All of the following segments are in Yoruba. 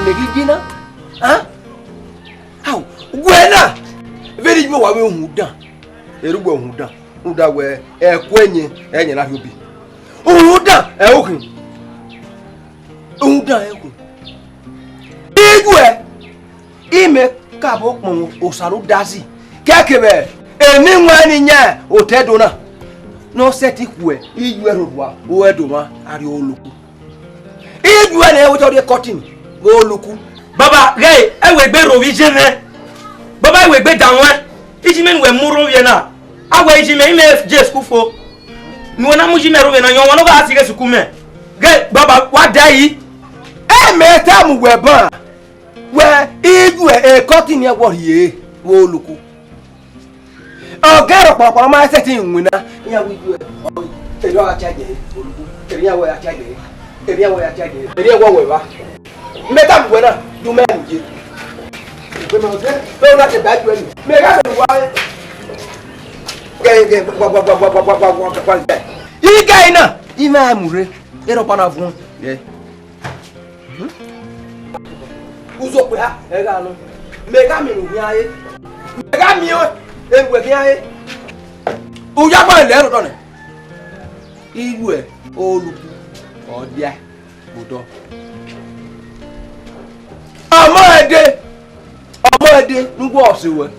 negigina. Huh? How? Gwena. Very mo wa we hudan. Erugbo hudan. Hudan we ekwenye enye na hobi. Hudan okun. Hudan ekun. Igwe. Ime ka bo pon osaru dazi. Kekebe. Emi nwa ni nya otedona. No seti kwe. Igwe rodwa. O edoma ari oluku. Igwe na e wo to de cotton. Go oluku. Baba, gay, I will be Rovision. Baba, I will be down one. Ijimen we muru yena. Awe ijime ime FJ school for. Nuwana mujime rovena yon wano ba asige sukume. Gay, Baba, what day? Me tamu we ban. We igwe e cotton ye wo ye wo oluku. O gero papa ma seti nwina. Ya we igwe. Teri wa chaje oluku. Teri ya we chaje. Teri ya we chaje. Teri ya wo we ba. Meta buena du menje. Pe mo se, pe na te ba ju eni. Me ga se wa. Ge wa. I ga ina, I ma amure. E ro pa na fun. Ye. Uzo pe ha, e ga no. Me ga mi ru bi aye. Me ga mi o, e gwe bi aye. U ya gba le ro do ne. Iru e oluku. O dia. Odo. Amade ngwo osewe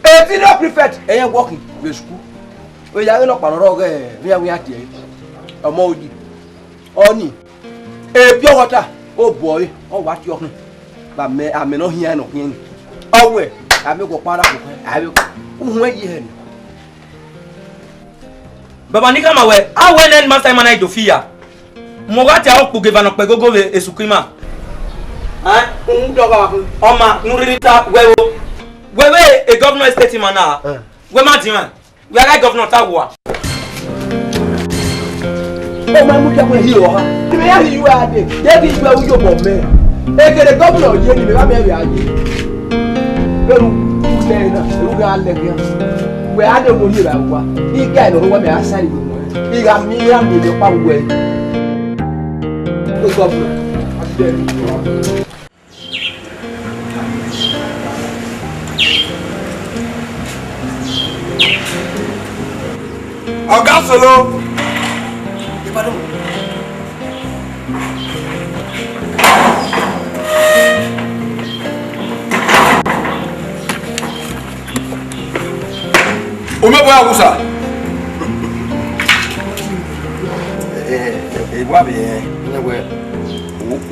eti no prefect eyan working the school o ya no panoro ge bi awin ati e omo odi oni e pure water o boy o wa ti okun ba me ame no hian no hian owe abi ko para ko abi uhun eyi he ni Baba ni kama we awe nen master man ai do fia mo wa ti awon puge bana pe gogo we esukrima Oma nuririta wewe a governor state man na we ma ti man we are governor tawa o ma mu japo hi o ha ti me ya hi you ade dey bi gba ujo bo me e kere governor ye ni me ba me ri aje beru u le na u ga le gbe we ade mo ni ra wa I ga no wa me asari we mo I ga mi ya mi le pa we o governor ade Ọ̀gá solo. Ibadan. Ome boya kusa. Wa be ne we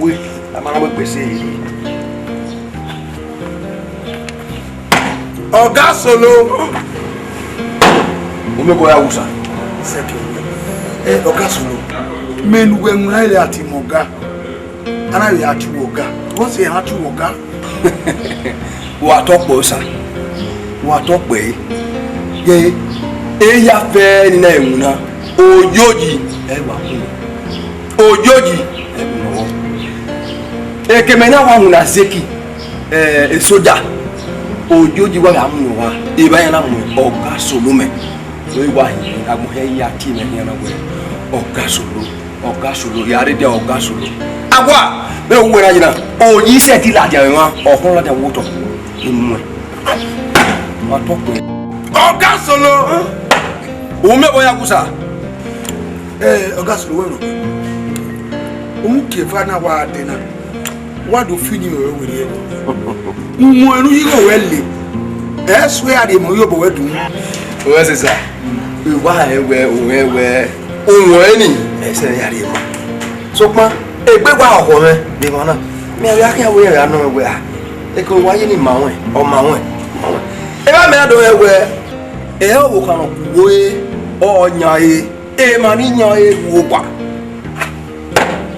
we amana we pese yi. Ọ̀gá solo. Ome boya kusa. Ọ̀gá solo. Menu we nra ile ati moga. Ana ile ati woga. Wọ́n ṣe ati woga. Wa topo sa. Wa topo e. Ye e ya fe ni na enuna. Ojoji e wa kun. Ojoji e no. E ke me na wa hun na zeki. E soja. Ojoji wa ga mu wa. E ba ya na mu ọ̀gá solo me. We wa yi amuhe ya ti me ni na we ọ̀gá solo ya re de ọ̀gá solo agwa be wo na jina o yi se ti la ja wa okun la ja wo to inu e ma to pe Ọ̀gá solo. o me boya kusa Ọ̀gá solo we ro. Omu ke fa na wa de na. Wa do fini we we re. Mu enu yi go we le. E swear de mo yo bo we dun. o se sa wa ewe ohun eni ese yare mo so pa egbe wa oho me bi mo na mi ari ake we ya no we a e ko wa yi ni ma won o ma won e ba me do ewe e o wo kan wo e o nya e ma ni nya e wo pa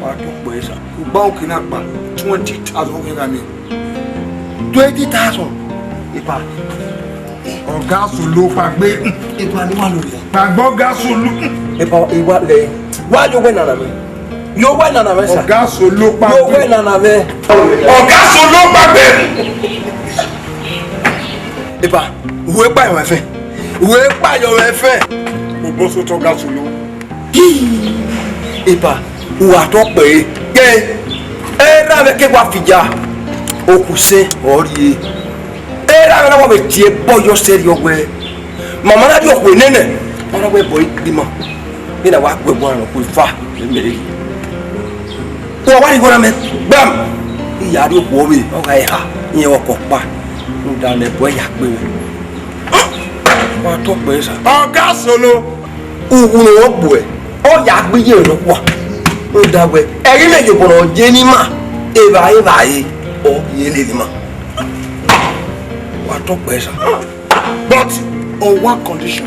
wa to pe sa Gba o kina pa 20,000 ga mi. 20,000 ipa Ọ̀gá solo pa gbe. ipa ni wa lori Gbàgbọ́ ọ̀gá solo. ipa iwa le wa jo we na me yo we na me sa Ọ̀gá solo pa yo gbe. we na me Ọ̀gá solo pa gbe. ipa we pa yo efe we pa yo efe Mo bo so to ọ̀gá solo. ipa wa to pe ke era na be ke kwa fija okuse ori era na wa be tie boyo seri ogwe mama na di okwe nene ona we boy dima ina wa gbe bo ran ko fa mere wo wa ri gona me bam iya ri opo we o ga ha iyan oko pa nda le bo ya gbe wa to pe sa Ọ̀gá Solo. ugu no wo bo e o ya gbe ye no wa o da we eri meje bo no je ni ma eba o ye le ni ma wa to pe sa But on one condition.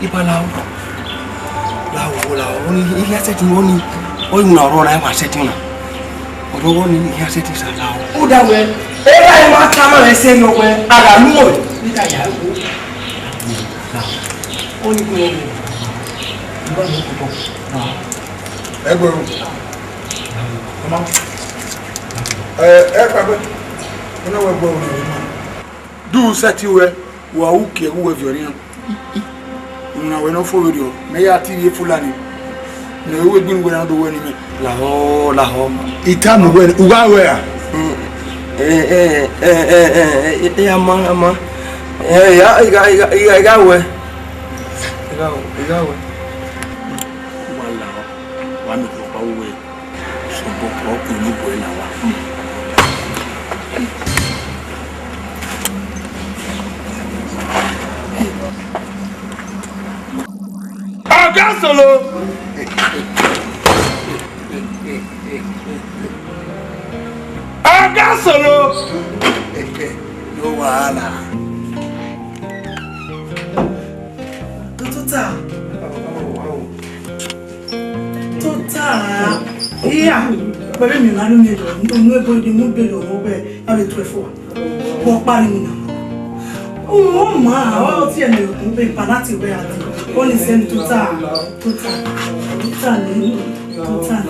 Ibalao lao ni iya setting oni o una ro na wa setting na o do woni iya setting sa lao o da we e ba e ma ta ma le se no we ara lu mo ni ka ya go o ni ko ni ba ni ko Egbe o. Mama. Pa be. Ona we gbo o ni. Do set you wa uke we viorian. Na we no follow you. Me ya TV Fulani. Na we gbin we na do we ni me. Laho. Itamu we uga we a. Ama. Ya iga we. Wala. Wa mi ko pa we. So bo ko ku ni bo na wa. Ọ̀gá Solo. Ọ̀gá Solo. No wahala. Total. Yeah. Bẹ́ẹ̀ mi máa ń mi lọ, nítorí mo ebo ìdí mú bèèrè ọmọ bẹ́ẹ̀ láti tó ẹ̀fọ́. Wọ́n parí mi náà. Ó máa ọ́ tí ẹ̀ lè kún pé ipa láti wẹ̀ àti ó ní sẹ́ni total ní total.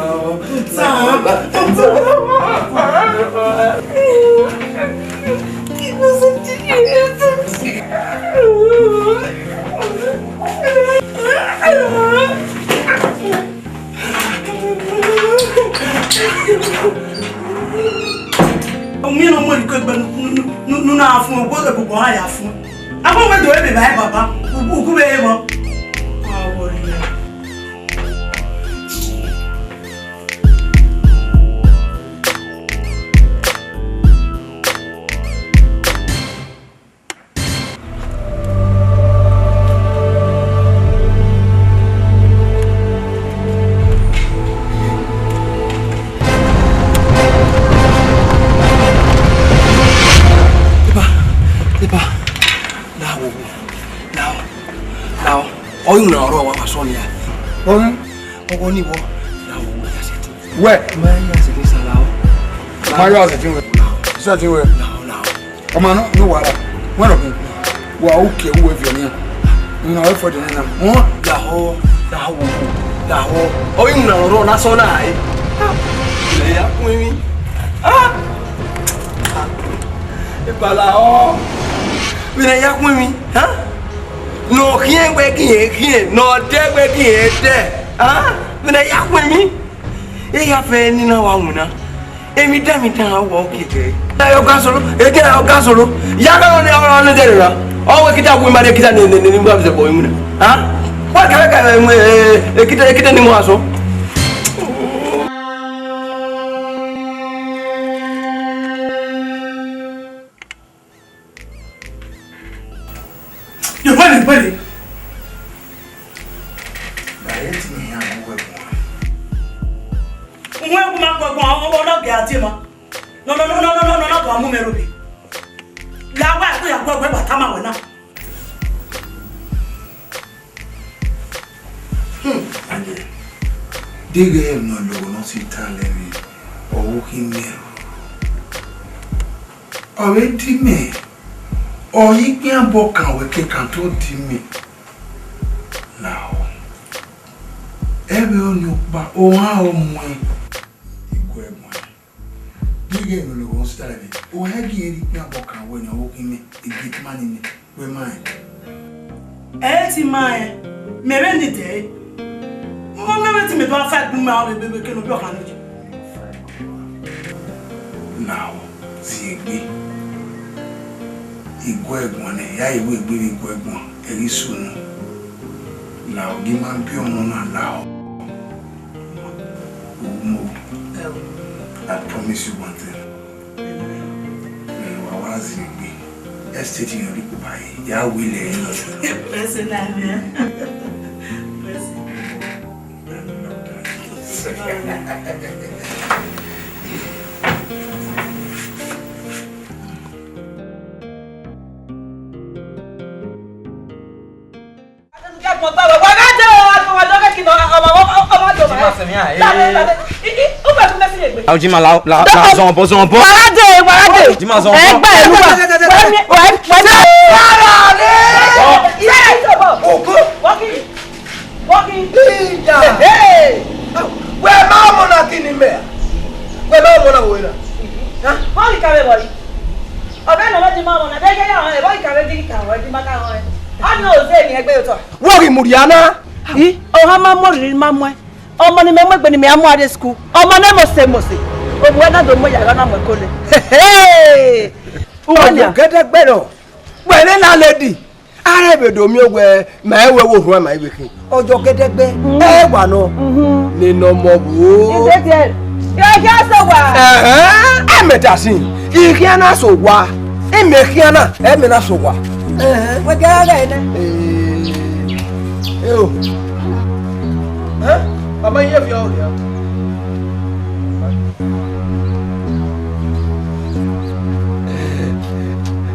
Omi no mo ko gbe nu na fun o gbọ́dọ̀ bubo aya fun. Abo me do e be bai baba. Uku be mo. Awo ri. Oyu na oro wa pasoni ya. Ogo ni bo. Na wo ya seti. We. Ma ya seti salao. Ma yo se tinwe. Se tinwe. Na. Ọmọ no wala. Wọ́n lọ bin. Wa uke wo evioni. Na we for the na. Mo da ho. Oyu na oro na so na ai. Le ya kun mi. Ibala o. Mi na ya kun mi. Ha? No kien we kien no de we kien de me na ya kwen mi e ya fe ni na wa wuna e mi da wa okike o ga solo ya ga ni de ra o we kita kwen ma de kita ni ba se boy mu na wa ka e kita ni mo aso Bali. Bayeti ni ya ngwe mo. Nwe ku ma gbogbo o lo bi ati mo. No ba mu mero bi. La wa ku ya gbogbo ba ta ma we na. Dige no lo no si tale mi. O ki mero. O we di me. O yi gbe abo kan we ke kan to di me. Now. Ebe o ni pa o ha o mo e. Iku e mo. Di again no go start it. O ha bi eri na boka when you walk in a big man in we mind. Eti mai. Me rendi te. Mo me meti me do fight me ma be ke no bi o kan ni. Now, see me. Igwegwan ya iwe gbiri igwegwan eri sunu. Now, give man pure mona now. I promise you one thing. I was in me. Estate in your buy. Ya will Aujima la zombo. Parade. Jima zombo. Walking. Hey! Where mama na kini me? Where mama na wena? Huh? Boy kare boy. Oga no ma di mama na de ya e boy kare di ka wa di ma ka ho. Ani o se ni egbe yo to. Wori Muriana. Yi o ha ma mo ri ma mo. Ọmọ ni me mo gbe ni me amu ade school. Ọmọ na mo se. O bu na do mo ya na mo ko le. Hey! Uwa gede gbe no. Wele na lady. Ara bedo mi ogwe ma ewe wo hu ma iwe kin. Ojo gede gbe. E wa no. Ni no mo wo. Ide de. Yo ja so wa. E metasin. Ikia na so wa. E me kia na, e me na so wa. We ga ga ide. Yo. Mama ye fi o ya.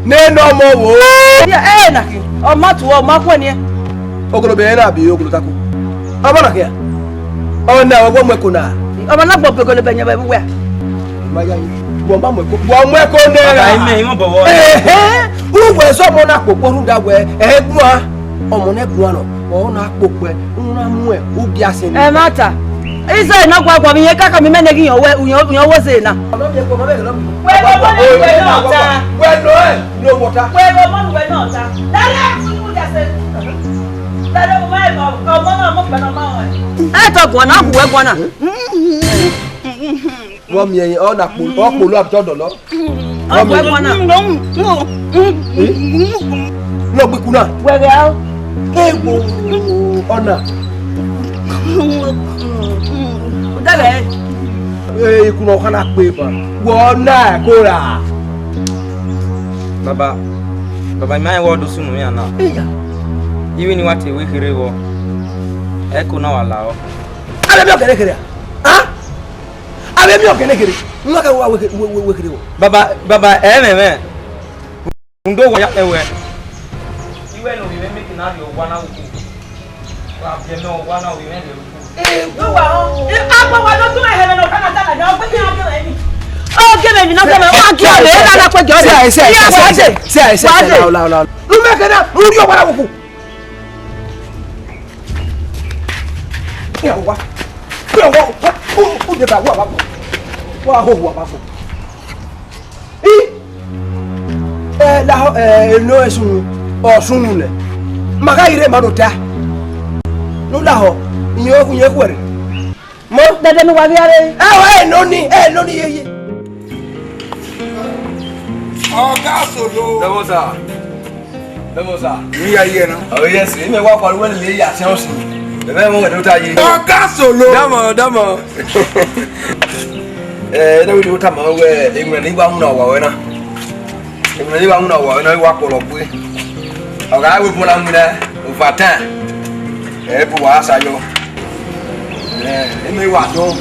Ne no mo wo. Ya na ki. O ma tu o ma ko ni. Ogolo be na bi ogolo tako. Aba na kia. O na wo mo ko na. O ma na gbo pe ko le be nya ba we. Ma ya yi. Wo ma mo ko. Wo mo ko ne ra. Ai me mo bobo. Uwe so mo na popo ru da we. Egua. Omo na egua no. O na popo e. Nra mu e. U bi ase ni. Mata. Isa na gwa mi ye kaka mi menegi yan wo se na. We no ta. We no water. We no ta. Dale ku ja se. Dale mo mai mo mo gbe na ma wa. E to gwa na ku we gwa na. Wo mi yin o na po lo abjo do lo. O we gwa na. Lo gbe ku na. We ga. Ewo ona. Dale. Iku no kana pe ba. Wo na ko ra. Baba mai wo do sunu ya na. Iya. Iwi ni wate we kire wo. E ko na wala o. Ale mi okere. Ha? Ale mi okere. Nwa ka wa we kire wo. Baba me. Ndo wo ya ewe. Iwe no we make na di o wa na wo. Wa be no wa na we me de. Agbo wa do tun ehere no kana ta na o pe ki ajo emi. O ge me mi no se me wa ki o le na na pe jo de. Se la. Lu me kana, lu ri o wa wo. Ya wa. O de ba wa. Wa ho wa ba fo. No esun o sunu le. Maka ire ma do ta. No la ho. Nye kwere. Mo Dede mi wa biare. No ni yeye. Oga solo. Demo sa. Ni ya ye na. Oh yes, me wa kwa le le ya chen osin. Be mo we do ta ye. Oga solo. Damo. Na we do ta ma we enwe ni wa mu na wa we na. Enwe ni wa mu na wa na wa ko lo bu. Oga we bu na mu na over time. Bu wa sa yo. Eme wa do.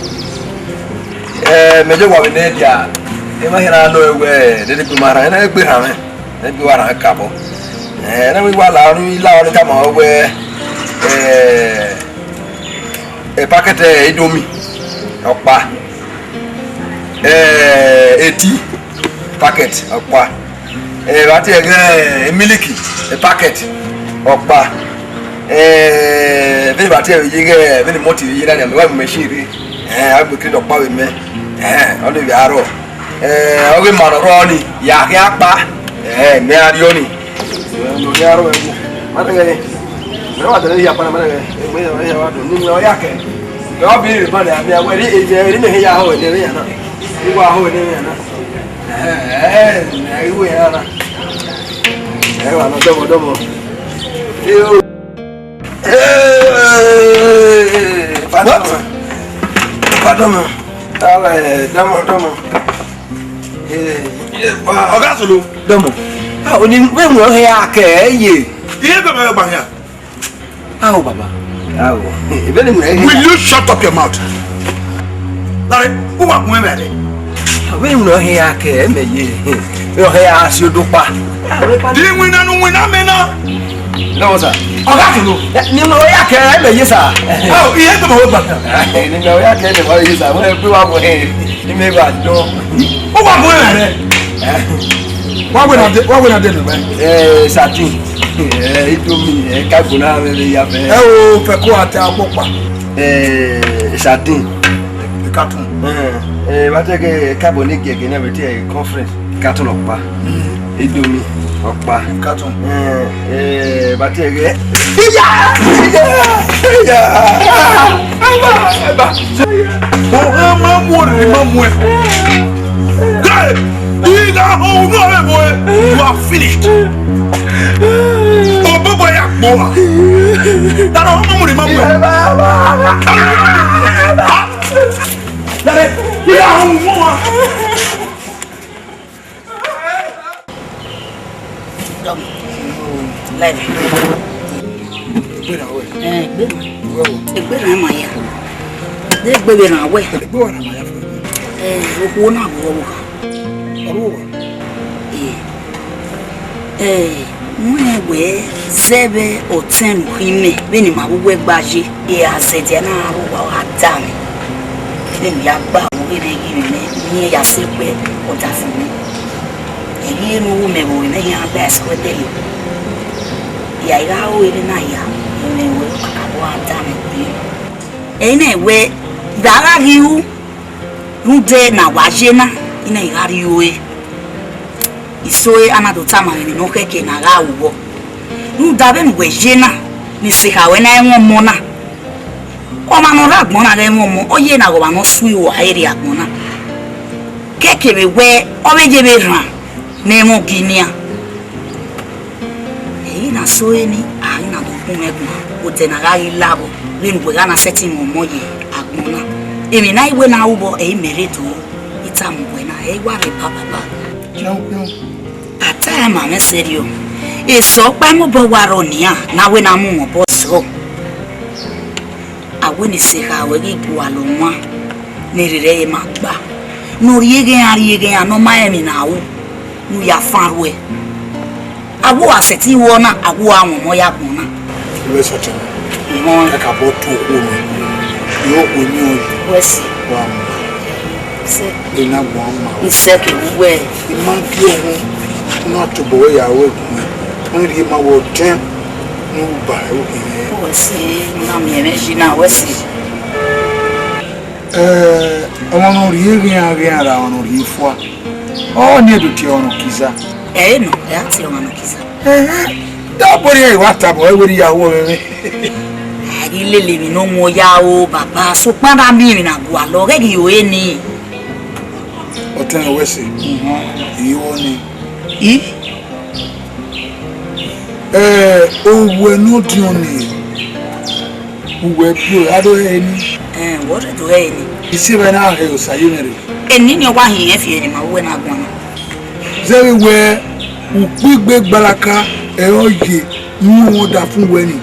Me je wa we ne dia. E ma hira no ewe de de mara na egbe ha me. E bi wa ra ka bo. Na we wa la ru ta ma we packet Edo Okpa. Eti packet Okpa. Ba ti miliki packet Okpa. Veni ba ti ye moti yi na me wa machine ri. Agbe kiri Okpa we me. O le bi aro. oge mano roni ya ke akpa me arioni no ya ro ego mana ge me wa tele ya pana mana ge me ya wa do ni me ya ke go bi ri pana mi awe ri ri me ya ho ni ya na iwa ho ni ya na na iwe ya na wa no domo yo Pardon. Domo. Oga Sulu. Domo. Ah, oni we mo he ake ye. Iye be me gba here. Ah, baba. Ah, will you shut up your mouth? Larry, who wa kun me? We mo he ake me ye. Yo he asio dupa. Di wina no wina me na. No sir. Oga Sulu. Ni mo he ake me ye sir. Oh, iye be me gba here. Ni mo he ake me mo ye sir. We pe wa mo he. Ni me ba do. Who wa kun me? What will I do? Satin. Edo mi kaguna me ya fe. O fe ko ate Okpa. Satin. Cartoon. Ba te ke carbonic gege na be te conference. Cartoon Okpa. Edo mi Okpa. Cartoon. Ba te ke. You are finished. Oh, boy, mwe zebe oten hime beni mabugwe gbaje azede na aruwa adami beni ya gba wo bebe gime ni ya sepe odafuni eyi no me wo me ya best ko de ya ira o ire na ya me wo akabo adami bi ene we dara hiu rude na wajena ina igari oe isoe anado tama ni no keke na ga uwo nu dabe nwe jena ni se ha we na enwo mo na o ma no ra gbon na ga enwo mo oye na go ba no sui wo area gbon na keke be we o beje be ran na enwo ginia e na soe ni a na do kun egbon o te na ga ilabo le nwe ga na setting mo moye agbon na emi na iwe na ubo e mere to itamu we na e wa re papa ata ma me serio e so pa mo bo waro nia na we na mu mo bo so awe ni se ha we gi wa lo nwa ni rire e ma gba no riege no ma emi na wo nu ya faru e awo aseti wo na awo awon mo ya gbon na we so che mo ka bo tu ko mi yo ko ni o wesi wa se ina gbo ma iseke we man ki o na to bo ya we on ri ma wo ten nu ba o wesi na mi imagine wesi ọmọ no ri ara ono ri fo o ni edo ti ono kiza no ya ti ono kiza da bori e wa ta bo e wori ya wo me ari lele mi no mo ya o baba so para mi na bu alo ge gi o eni o ten o wesi iwo ni owe no ti oni uwe pio ado eni what do eni isi be na he o sayimere eni ni wa hin e fi eni ma we na gbon zeri we upigbe gbalaka e oye nu wo da fun we ni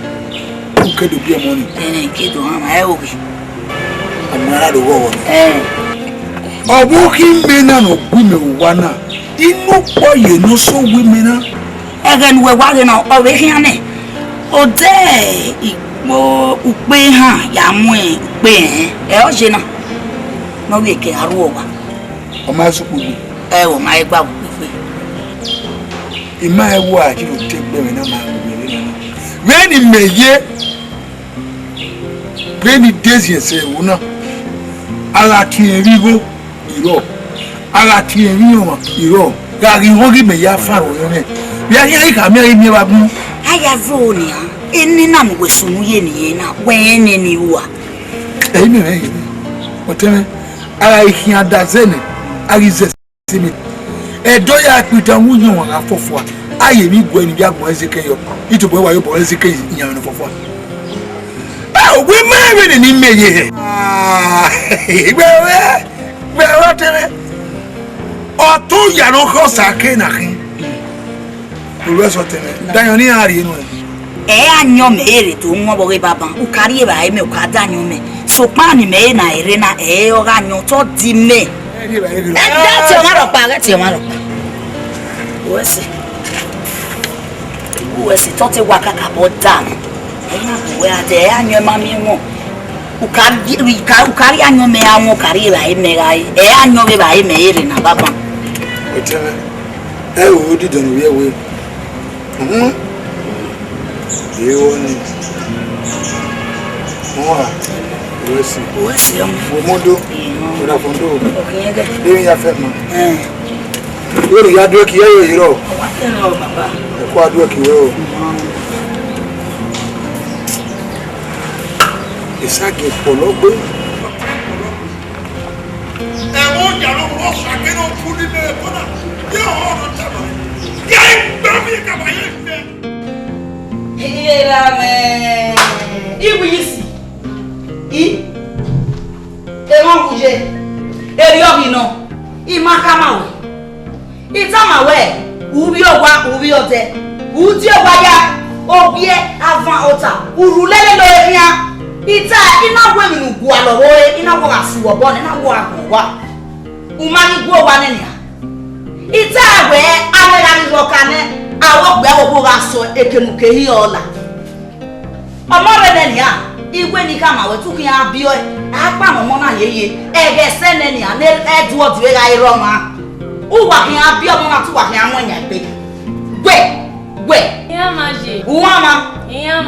o kedo bi emo ni kedo ha ma e o bi amara do wo obu ki mbe na no gume wa na inu poye no so wi me na again we wa na o we hian ne o de igbo upe ha ya mu pe o je na no we ke aru o wa o ma su kudu o ma e gba bu pe ima e wo a ki o te gbe me na ma gbe na when in meye when it days yes e wo na ala ki erigo iro ara ti ẹ̀yìn wọn ìrọ̀ gàrí wọn rí mẹ̀yà fáwọn ọ̀yọ́ rẹ̀ bí a yẹ ká mẹ́rin ní wa gún. ayavro ni ha ẹni náà mo wẹ̀sùn mú yé nìyẹn náà wẹ́ẹ́ ní ni wà. ẹ̀yin mi rẹ̀ yìí ọ̀tẹ́rẹ́ ara ìhìn adazẹ́nì àríṣẹ́ sí mi ẹ̀dọ́ yà pìtàn ń yàn wọn afọ́fọ́ ayé mi gbọ́ ẹni bí agbọ̀n ẹ̀sìnkẹ́ yọ ìtòbọ̀ ẹ̀wà yóò bọ̀ ẹ̀sìnkẹ́ ìyàn fọ́fọ́. òwe mẹ́rin ní mẹ́yẹ gbẹ̀rẹ̀ tẹ́rẹ́ ọ̀tún yàrá ọkọ̀ sàkẹ́ nàkín olùwẹ̀sọ̀ tẹ́rẹ́ dáyọ̀ ní àárín inú ẹ̀. ẹ̀ á yan mẹ́rẹ̀ tó ń wọ́n bọ̀ bàbá o kárí ẹ̀ báyìí mẹ́ o ká dá yan mẹ́ sopani mẹ́ na ẹ̀rẹ́ na ẹ̀ ọ̀rá yan tó di mẹ́. ẹ̀ dá tí o má lọ pa ẹ̀ tí o má lọ pa. wẹ́sì tó ti wá kàkà bọ́ dànù ẹ̀yìn àbúwẹ́ àti ẹ̀ á yan ẹ̀ má mi wọ̀n ukari anyo me anwo kari ba ime gai e anyo be ba ime ire na baba oteme e wo di don we we e woni mo wesi o modo o da fondo okeyege e ya fe mo lórí ya dúró kí yẹ yóò yíró ẹ̀kọ́ adúró kí wẹ́ o Esagien Okpa lọ́gbé. ẹ̀wọ̀n ìyàrá wọ́n ṣàgbéná kú nínú ẹ̀kọ́ náà yóò ọ̀rọ̀ tẹ̀lé kí ẹ̀ ń gbọ́ mi kàbá yẹn fẹ́. ìyẹ́ra mẹ́ ìwé yìí sì ẹ̀wọ̀n kùjẹ èrè ọ̀bì náà ìmákàmáwé ìtàmáwé ubi ọgbà ubi ọtẹ uti ọgbà ya obie avan ọta urulele lórí ya ita ina gwe mi nugu alowo ina gwa asuwo bo ina gwa agwa umani gwo wa nenia ita gwe amela ni lokane awo gbe awo gwa so ekenuke hi ola omore nenia igwe ni kama we tukin abio apa momo na yeye ege senenia ne edu odiwe ga iro ma uwa kin abio mo na tuwa kin amonya pe gwe iya maje uwa ma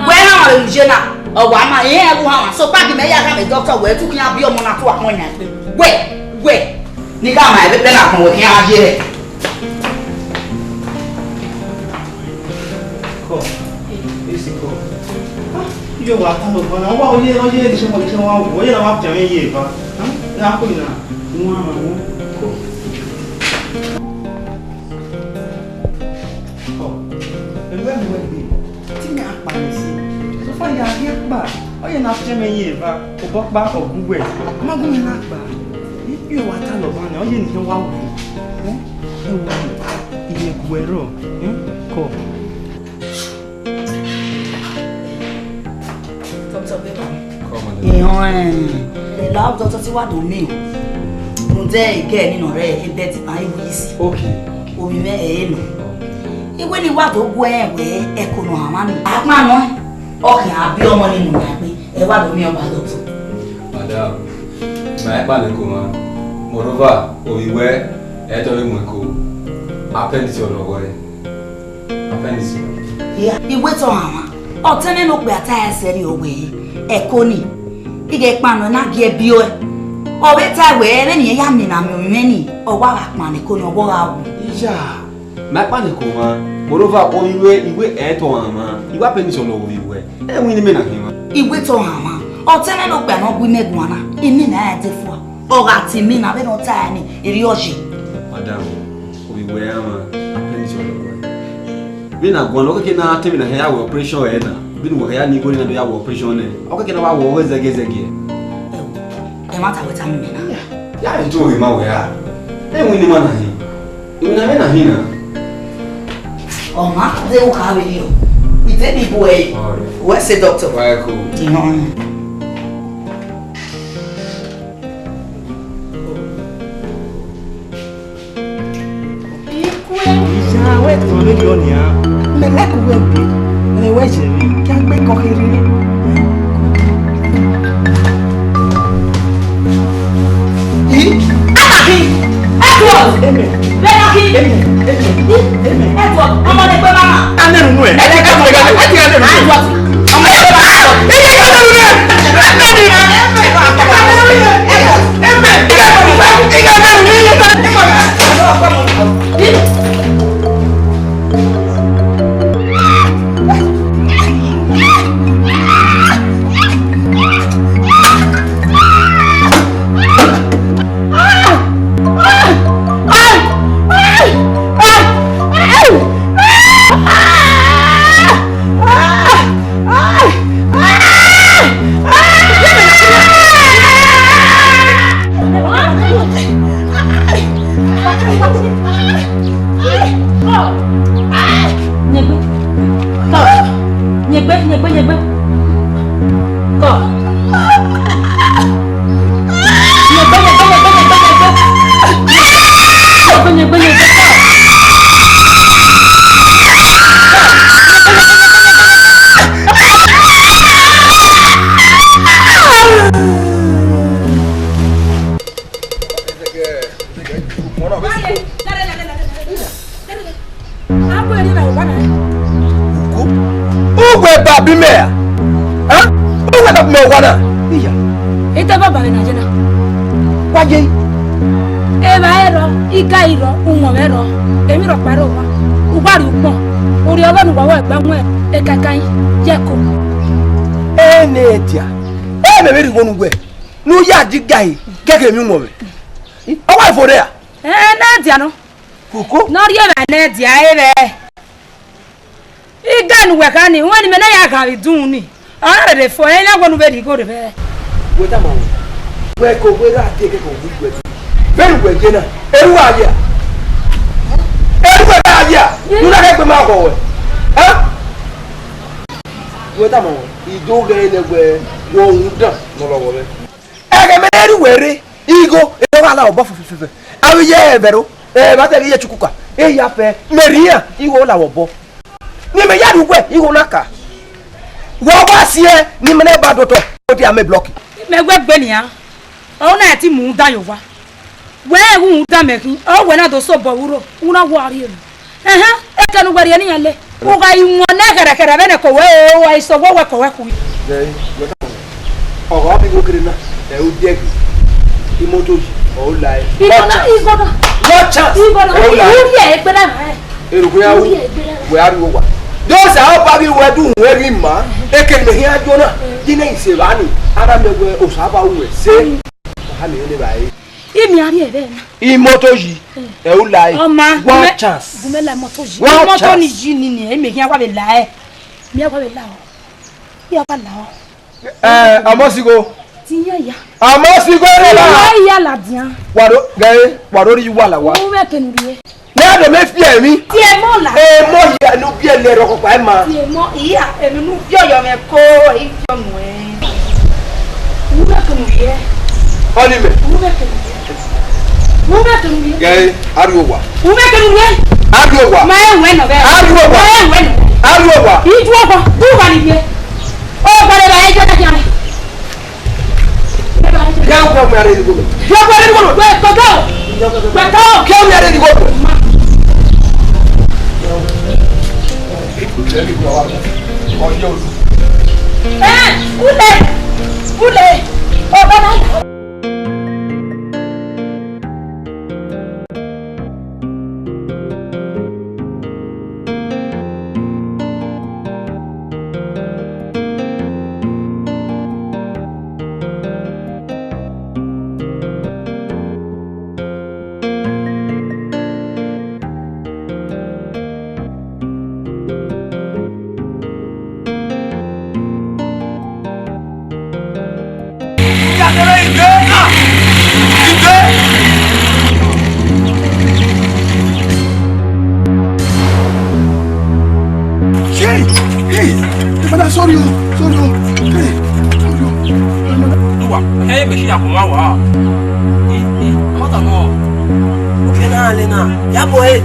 gwe na ma le jena ọwọ ama yẹn ẹwù hàn so pàdé mẹyà ká mi dọkítọ wẹ tún kí n bí ọmọ náà tó àwọn èèyàn pé wẹ ní ká máa ẹbí pẹ́ẹ́nà kan wò kí n á yé rẹ. kọ èsì kọ yóò wá tán lọ́gbọ́n náà wọ́n wá oyè ìṣẹ́ wọn ìṣẹ́ wọn wọ́n yẹn wá tẹ̀wé yé ìbá ní àpò ìnà wọn àmà wọn kọ. kọ ẹgbẹ́ mi wẹ̀ gbé tí mi àpà mi sí fọyà ayé gbà ọyẹ náà fẹ́ mi yé ìbá ọbọ̀ pa ọ̀gúngbẹ̀ ọmọgún mi náà gbà yóò wá tán lọ́gbọ́n náà ọyẹ nìkan wá wò ẹ wò ilé gu ẹ̀rọ kọ. ìlà ọ̀dọ́tọ̀ tí wà tó ní o mo jẹ́ ìkẹ́ nínú rẹ̀ ẹgbẹ́ tí máa ń wí sí omi mẹ́ ẹ̀ẹ́ nù ìwé ni wà tó gbọ́ ẹ̀wẹ́ ẹ̀kọ́ nù àwọn àmì àpá náà ọkàn àbí ọmọ nínú ìyá pé ẹ wà lómi ọba dọ̀tún. Madam, my palekoma, moreover, owiwe, eto imweko, appendix ọlọwọ ẹ, appendix. Ìwé tó àwọn ọ̀tẹ́ nínú pé àtàyà sẹ́rí òwe ẹ̀kọ́ ni ìgẹ̀ ìpanu náà gé bí ọ ẹ ọ̀wé táwẹ̀ ẹ lẹ́nìyẹn yá mi nà mí òmìnir ní ọwọ́ àpàní kò ní ọwọ́ àwọ̀. My palekoma, moreover, owiwe eto ama, iwa appendix ọlọwọ iwe, ẹ wí ni mi nà kí wọn. Ìwé tó àwọn ọ̀tẹ́ nínú pé àná gbé mẹ́gun àná èmi náà ẹ̀ ti fún wa ọ̀rọ̀ àti mi náà bẹ́ẹ̀ náà táyà ní èrè ọ̀ṣẹ̀. Madam, owiwe ama, appendix ọlọwọ ẹ. Bí na gbọ́n lọ́kẹ́kẹ́ náà tẹ́mi náà yà wọ operation ẹ̀ náà, bí ni wọ́n yà ní gbóni náà yà wọ operation ẹ̀, ọkẹ́kẹ́ náà wà wọ ọwọ́ zẹ́gẹ́zẹ́gẹ́. Ẹ má tàwé tá mi mẹ́ náà. Yà á tó ìmọ̀ wẹ̀ á, ẹ̀ wí ni mà nà hìn, ìwé náà bẹ́ẹ̀ nà hìn náà. Ọ̀ma dé wò káwé yìí o, ìdè ní ìbò ẹ̀ wẹ́ ṣe dọ́kítọ̀. Wáyé kò. Wait for me, Jonia. Me like we be. Me wait me. Can be coherent. Ataki! Edward! Lenaki! Edward! Ọmọ ní pé mama. Anẹ́nu nù ẹ̀. Edward! Ọmọ ní pé mama. Ẹ̀mẹ̀! Bimea, huh? Who went up no one? It's a baba in a general. Why, Eva, Ikairo, Umero, Emiro Parova, Ubaru, Uriavan, Bamwe, Ekakai, Jaco. Eh, Nadia, eh, very one way. No, ya, guy, get a new woman. Oh, why for there? Eh, Nadiano, Cuckoo, not yet, Nadia. Igan wakani wani mena ya ka duni ara de fo enya gonu be di go de be weta ma we ko we ra te ke ko bu be we je na eru aja you na ke ma ko we ha weta ma ido ge le we wo ndan no lo wo be e ke me eru were igo e wa la obo fefe awi ye bero ba te ye chukuka e ya fe meria iwo la obo ni me ya dugwe iwo naka wo ba sie ni me na ba doto o ti ame block me gbegbe ni ya o na ti mu dan yo wa we wu dan me kin o we na do so bo wuro una wo ari e kanu gbari ni yan le o ga iwon na kere kere be ne ko we o wa iso wo we ko we ku o ga bi go kire na e o deg imoto o lai igoda no chance o lai e pe na eruku ya we ari wo wa those are all baby we do very ma e ke me hia jona dina ise ba ni ara me we o sa ba we se ha me le bai imi ari e be na imoto yi e o lai one chance gumela moto yi moto ni ji ni e me hia wa be lai mi wa be lao ya ba lao amosigo ti ya amosigo re la ya la dian waro ri wa la wa o be kenuriye na do me fie mi ti e mo la mo ya no bi ele ro ko pa ma ti e mo iya e mi nu bi oyo me ko e fi omo e u be kenuriye oni me u be kenuriye ge ariwo wa u be kenuriye ariwo wa ma e we no be ariwo wa iju ogo bu ba ni bi o ba le ba e je ta jare ga ko me ari go jo ko le go we to go ke me ari go ule o bana Sorry. Hey, be ya kuma wa. Mata no. Lena. Ya boy.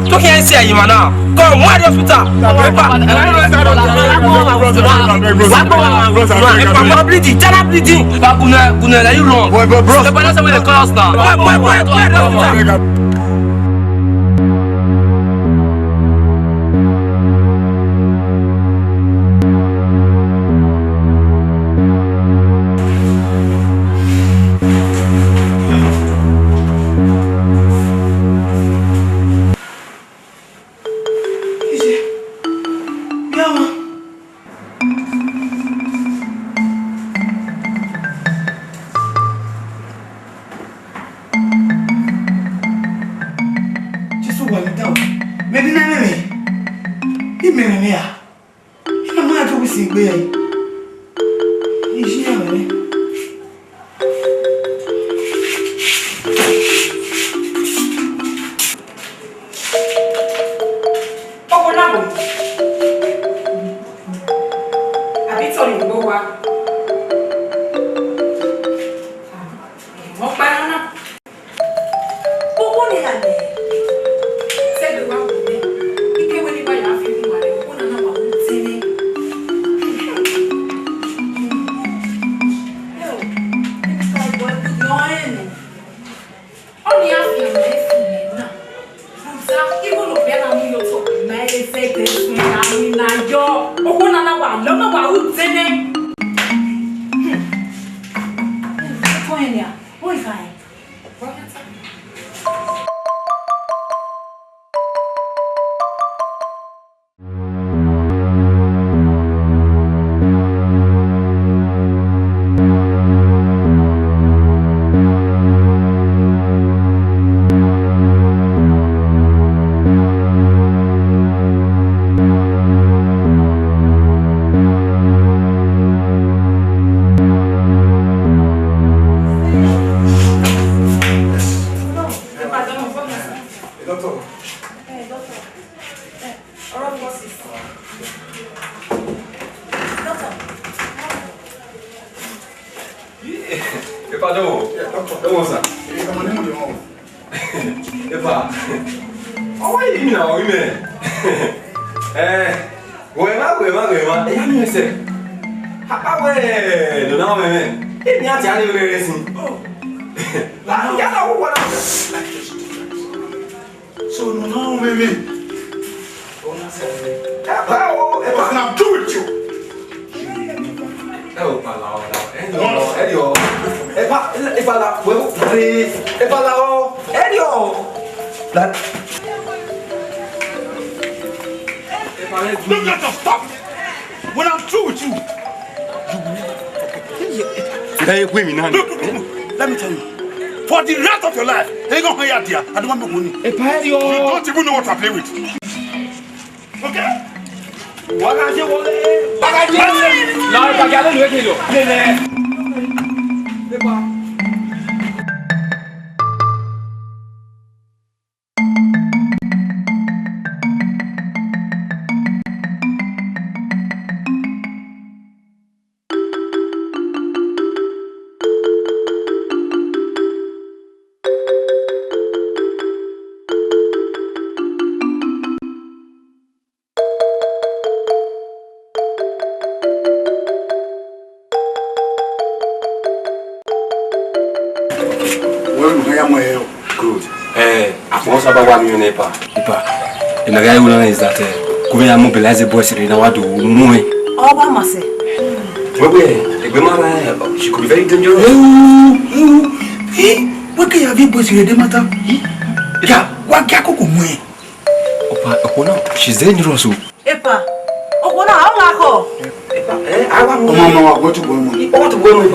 Tu can't say you now. Come, why the hospital? I'm bleeding. Tell her bleeding. Guna, you wrong. Bro, the balance with the class now. Bohemia. Who is I? So no, baby. And I'm through with you. Don't let us stop. When I'm through with you, look, let me tell you. For the rest of your life, they're going to hire there. I don't want no money. You don't even know what I play with. Okay? Good. I want to about 1 million Epa. And the guy who knows is that we are mobilizing the boys in our do. Oh, Mama say. She could be very dangerous. What can you have boys in the matter? Yeah, what can you Opa, she's dangerous. Epa. Oh, what I want I want Mama, what to go on? I want to go with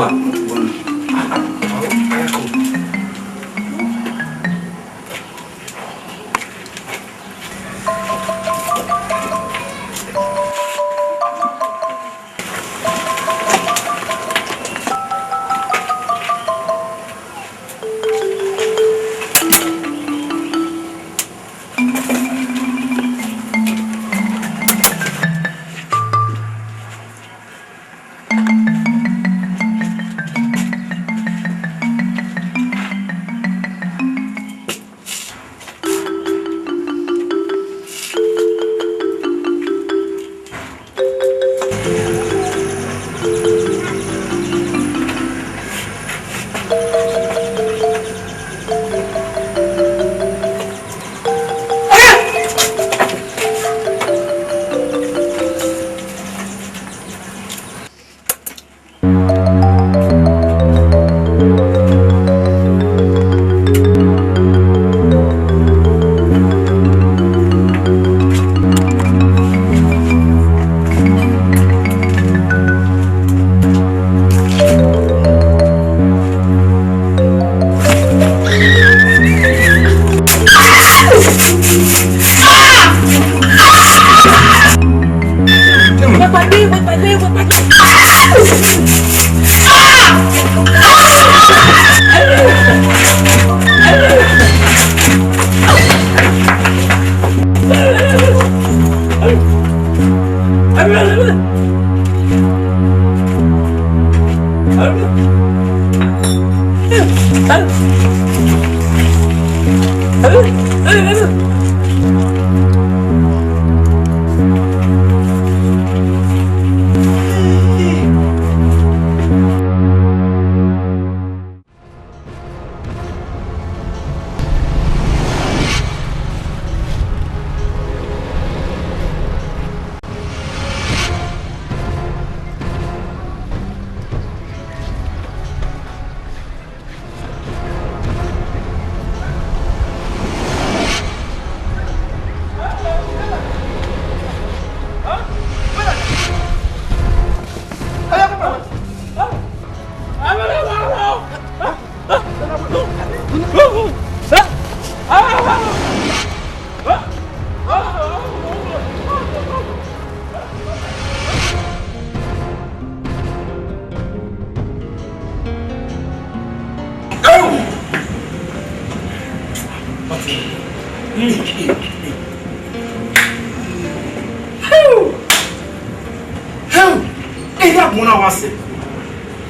Eya mona wase.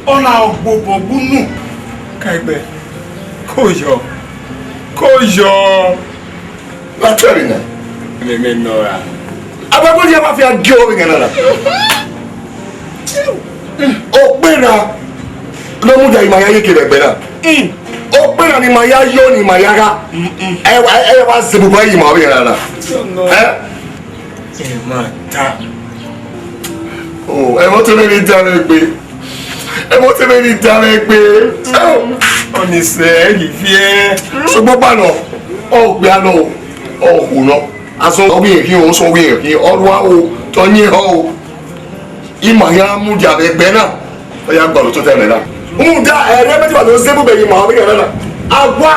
Ona ogbobo bunu. Kaigbe. Kojo. La terina. Me nora. Abago dia ma fi agio mi ganara. Opera. Lo mu da imaya yeke regbera. Opera ni maya yo ni mayaga. E wa zebu ba yi ma wi ganara. Mata. Oh, ẹ mọ́ tó lè ní dáre pé. Ẹ mọ́ tó lè ní dáre pé. Ọ̀nìṣẹ́ yìí fi ẹ́. Ṣùgbọ́n bàlọ̀, ọ̀gbẹ́ àlọ́, ọ̀hùn lọ. Aṣọ ọ̀gbìn èkì òun sọ ọ̀gbìn èkì ọ̀rọ̀ àwọ̀ tọ́yìn ọ̀ o. Ìmọ̀ ya mú jàbẹ̀ ẹgbẹ́ náà. Ó yà gbàlù tó tẹ̀lé náà. Mú dá ẹ̀rẹ́ méjì wà ló ṣe bùbẹ̀ yìí mọ̀ ọ́ bí kẹ̀rẹ́ náà. Àwa.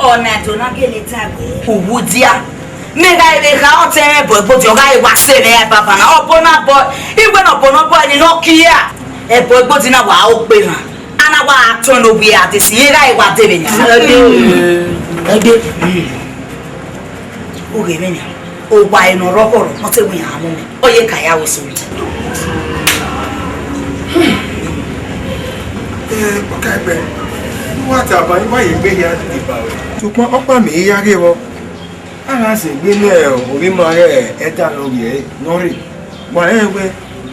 Ọ̀nà tó náà gé lè tàgbé. Òwú díà. Mega ebe ka ọ tẹ́ ẹ̀bọ̀ ìgbòdì ọ̀gá ìwà sí ní ẹ̀ bàbá náà. Ọ̀bọ náà bọ̀ ìwé náà bọ̀ náà bọ̀ ẹni náà kíyà. Ẹ̀bọ̀ ìgbòdì náà wà ó pè hàn. Ana wà á tún lóbi àdìsí yẹ́gá ìwà débè ní. Ẹgbẹ́. Ó rè mí ni. Ó wà ẹnu rọ́bọ̀rọ̀ wọ́n tẹ́ wíyàn àmú mi. Ó yẹ kàyáwó sórí. Ọ̀ka ẹgbẹ́. Wọ́n àti àbáyé wáyé gbé ya dìbà rẹ̀. Ṣùgbọ́n ọ̀pá mi yáre wọ. Ara sì gbé ní orí máa rẹ̀ ẹ̀dá lórí ẹ̀ lọ́rì. Wà ẹ̀ wẹ́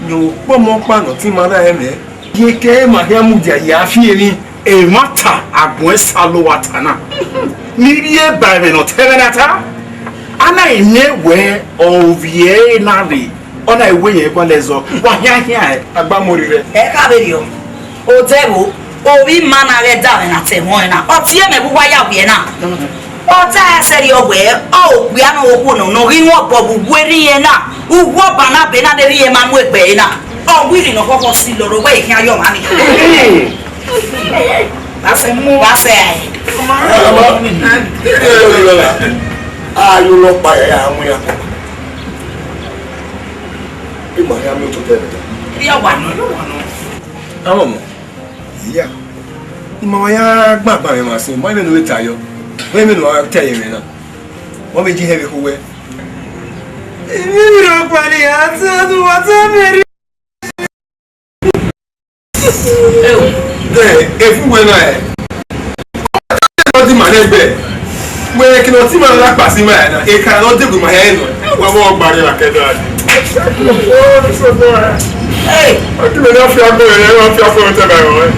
ni ò pọ̀ mọ́ pànà tí máa rà ẹ̀ mẹ́. Yé kẹ́ ẹ̀ máa yá mú jà yá fi èmi. Èmata àgbọ̀n sálọ wa tànà. Nírí ẹ̀ bàrẹ̀ nà tẹ́lẹ̀ náà ta. Ana ìnẹ́wẹ̀ ọ̀vìẹ́ náà rè. Ọ̀nà ìwé yẹn kọ́ lẹ́zọ̀. Wà híáhíá ẹ̀. Agbámọ̀rì rẹ̀. Ẹ káàbẹ̀rẹ̀ o. O tẹ́ wo. Orí mana rẹ̀ dàrẹ̀ nà tẹ̀ wọ́n ẹ̀ náà. Ọtí ẹ̀mẹ̀ wúwá yà wíẹ̀ náà. Ọta ẹsẹ̀ rí ọ̀wẹ̀ ọ̀ òpè àná òkú nù nù rí wọn bọ̀ gbogbo eré yẹn náà. Ugbo bàná bẹ̀ náà lérí yẹn máa mú ẹgbẹ̀ yẹn náà. Ọ̀wìrì nà kọ́kọ́ sí lọ́rọ̀ wẹ̀ ìkín ayọ̀ máa ní. Báṣẹ̀ ẹ̀. Ayọ̀ lọ pa ẹ̀yà àwọn ya kọ̀. Ìmọ̀ ya mi tó tẹ̀lé. Bí ọ̀wà nù. Àwọn ọmọ. Ìyá. Ìmọ̀ ya gbàgbà rẹ̀ màá sí. Wọ́n mẹ́nu wé tayọ. Wọ́n mẹ́nu wá tẹ̀yẹ̀ rẹ̀ náà. Wọ́n méjì hẹ́rẹ̀ kó wẹ́. Èmi rò pàdé àti ọdún wọ́n tẹ́ mẹ́rin. Efuwe náà ẹ̀. Ọ̀tá ti máa lẹ́gbẹ̀ẹ́. Wẹ́ẹ́ kí ni ọtí máa lápá sí máa yẹn náà. Èka náà dégò máa yẹn nù. Wọ́n mọ̀ ọgbà rẹ̀ làkẹ́dọ̀ àdé. Ọdún mi náà fi agbó rẹ̀ wọ́n fi agbó rẹ̀ tẹ̀ báyìí wọ́n.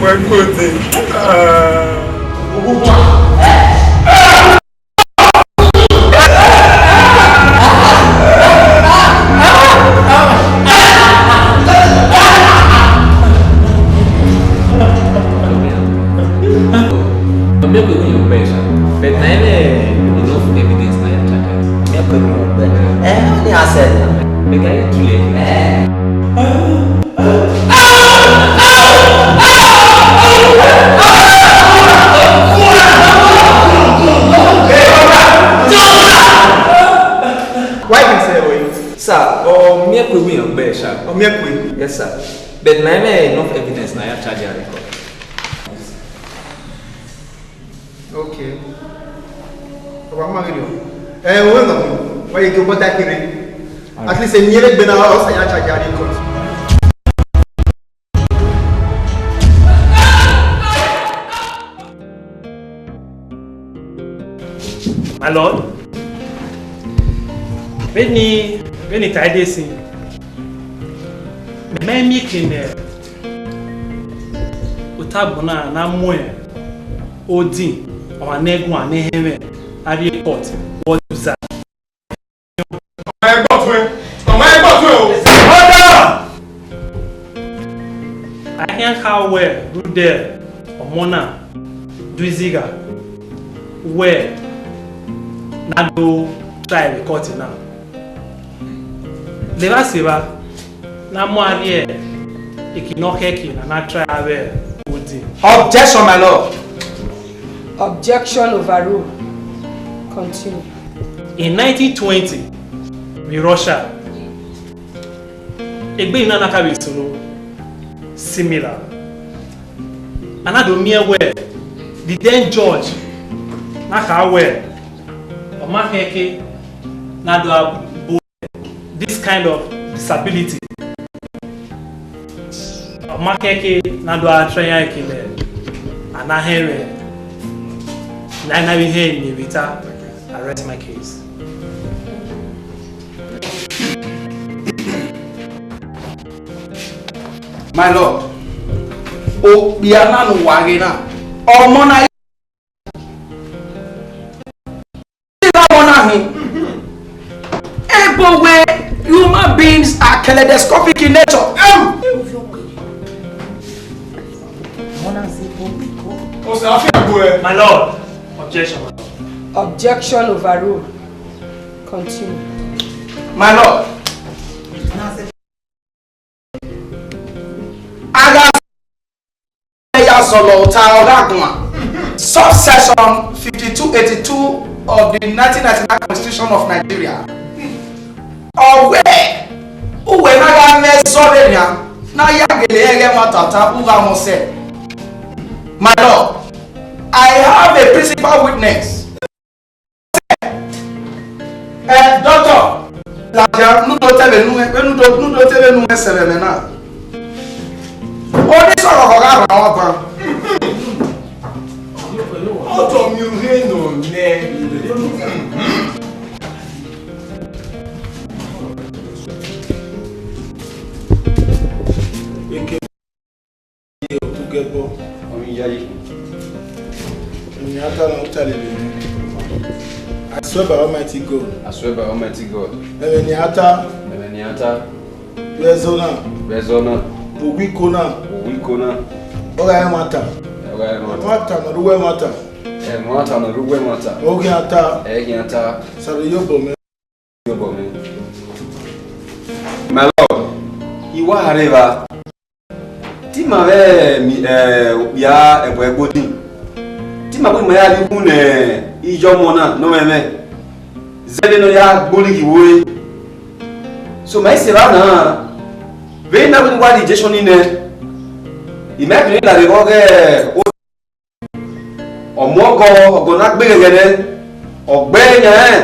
Wọ́n kó ti. Yes, sir. But I have enough evidence now. I have charged your record. Okay. Why you go back here? At least a year been out, I charge your record. My lord, when you tie this in, me making utabona na moye odi on egu aneheme ari court what is that? I can't how where Rude Omona Duiziga where Nado try the court now. Leva Siva na mo ari ikinoke na try ave odi. Objection, my lord. Objection overruled. Continue. In 1920, with Russia, Egbe ina nakabe solo similar. Another mere where the then judge naka where or makeke na do this kind of disability. Or makeke na do try kile anahere na we here ni vita arrest my case. My lord, o biana no wagena. Omo na where human beings are kaleidoscopic in nature. My lord, objection. Objection overruled. Continue. My lord, subsection 5282 of the 1999 Constitution of Nigeria. Where uwe naga mezorenya na yagele ege matata uga mose. My lord, I have a principal witness. Doctor, laja nudo tebe nuwe sebeme na. Oni sọ̀rọ̀ ọ̀gá àwọn ọba. Ọ̀tọ̀ mi ò rí nù nẹ́. Eke yẹ òtún gẹ́gbọ́. Ọmọ ìyá yìí. Ènìyàn àtàwọn òtàlẹ̀ lè mú. I swear by Almighty God. I swear by Almighty God. Ènìyàn àtà. Bẹ́ẹ̀zọ́nà. Owikona. Oga ya mata. Mata na ruwe mata. Mata na ruwe mata. Ogi ata. Egi ata. Sabe yobo me. My lord, iwa areva. Ti ma ve ya ebo egbodin. Ti ma pe ma ya li kun ijo mo na no meme. Zede no ya gbori kiwe. So ma ise ba na Vem na língua de Jason ine. Imagine la revogue o mogo ogona gbegere ogbeyan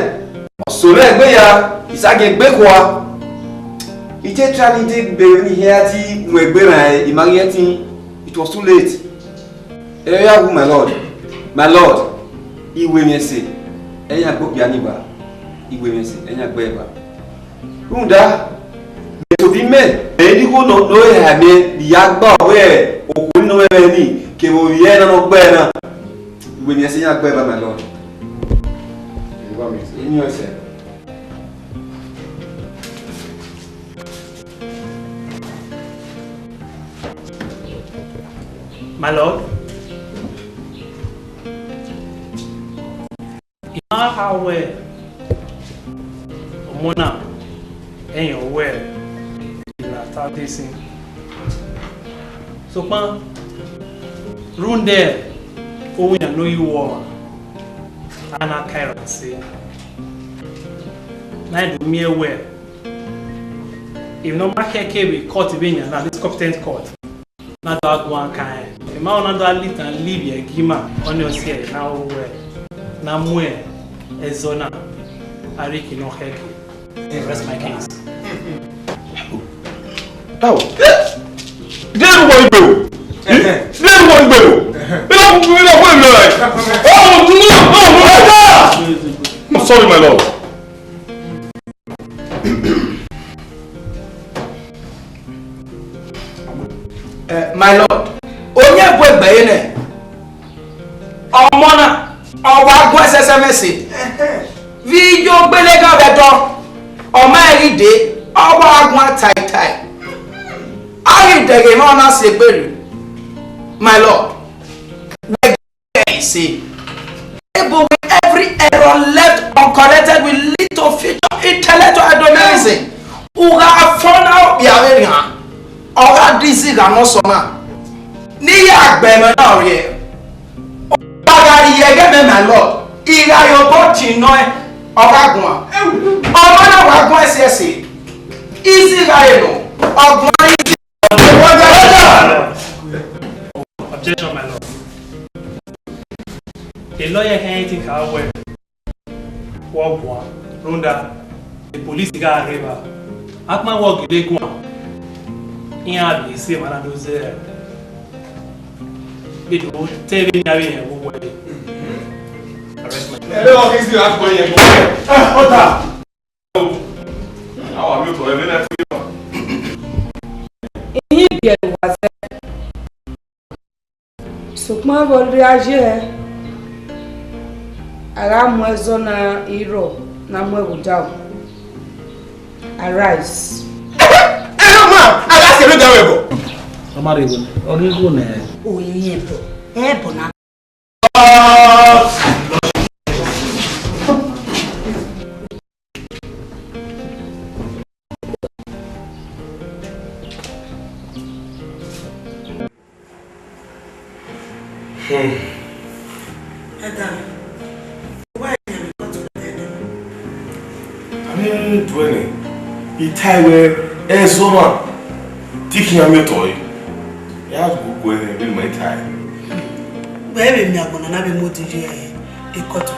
osore egbeya Esagien Okpa. Ije try ni dey be ni here ti mo egbera imagine it was too late. My lord. Iwe mi se. Eyan gbo bi aniba. Iwe mi se eyan gbo eba. Runda to be men eni ko no ya me ya gba we okun no we ni ke mo ye na no gbe na we ni se ya gbe ba my lord you want me in your say my lord ina hawe omona eyan we so pan runde owo yan no yiwo ana kaira say na do me well if no market be court be yan na this competent court na do one kind e ma ona do lit and leave ye gima on your say na well na mwe ezona ariki no heke rest my case. Oh. Then what do? Then what do? I'm sorry, my lord. My lord, onye bu egbe ne. Ọmọ na ọwa gun SMS. Video gbelega beto. Ọmọ eri de ọwa gun tai. I dege no na se gbere. My lord, we say every error left uncorrected will lead to future intellectual domination. Uga fona biaveria. Oga disi ga no so na. Ni ya gbe me na ore. Oga yege me my lord. Ira yo bo ti no e oga gun. Oga na wa gun ese. Easy ga e no. Objection, my lord. A lawyer can't think how well. Walk Ronda, the police got river. At my work, they go on. In the same and those there. It will tell me away. Arrest my hello, this is not going to how are you to a minute? Sukma vol réagir. Ara moiso na hero na mwe down. Arise. Ma, ala se lo dawe go. Amarego. Origo ne. Oyebo. Ebo na. Adam, why are you not to bed? I mean, 20. He tie where someone taking a toy. You have to go ahead and my time. Baby, me are going to have a motive a cut.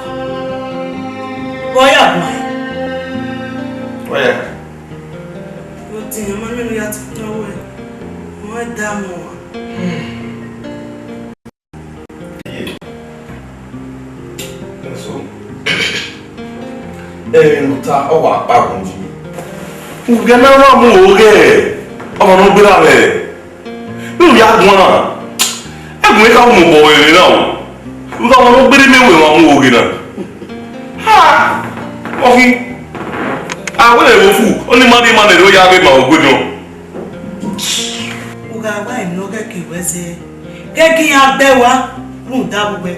Why are my? Where? What thing am I going to have to know? My damn. Nuta ọwọ àpapọ̀ jù. Ǹjẹ́ náà mú orí ẹ̀ ọmọ náà gbé lábẹ́ nínú ìyá àgbọn náà ẹ̀gbọ́n yìí ká mú bọ̀ èrè náà nígbà wọn ló gbé ní mẹ́wèé wọn mú orí náà. Wọ́n fi àwọn èrò fún ó ní mọ́ni mọ́ni ló yá abẹ́ màá gbé náà. Uga wa ìmọ̀ kẹ́kẹ́ ìwẹ́ ṣe kẹ́kẹ́ abẹ́ wa fún ìdábùgbẹ́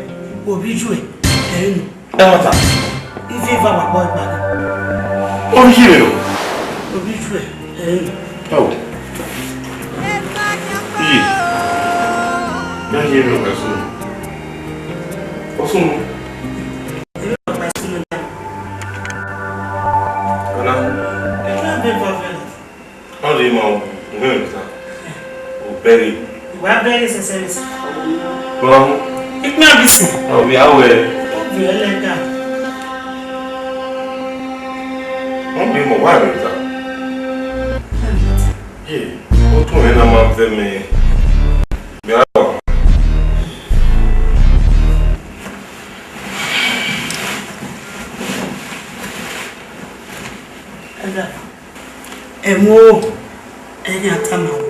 òbí jù ẹ̀ ẹ̀rín nù. Ẹ wọ́n ta. Ife va ma boy back. Ó ní kí ni o? Òbí jù ẹ̀ ẹ̀rín nù. Báwo? Iye. Yá yé mi ọ̀pẹ̀ sún. Ó sún mu. Ìlú ọ̀pẹ̀ sún mi náà. Kọ́nà. Ẹ̀jọ́ àbẹ̀ bọ̀ fẹ́lẹ̀. Wọ́n lè mọ òun ìta. Ò bẹ́rẹ̀. Ìwà bẹ́rẹ̀ ṣẹṣẹ rẹ̀ sí. Bọ́lá mú. Ìpín àbísì. Ọ̀bí àwọ̀ ẹ̀. Ọ̀bí ẹlẹ́gà. Wọ́n bí mọ̀ wá rẹ̀ ta. Yé, ó tún ẹ̀ náà máa fẹ́ mi. Bí a wà. Ẹ̀dá. Ẹ̀mú ẹ̀yìn àtàmà wò.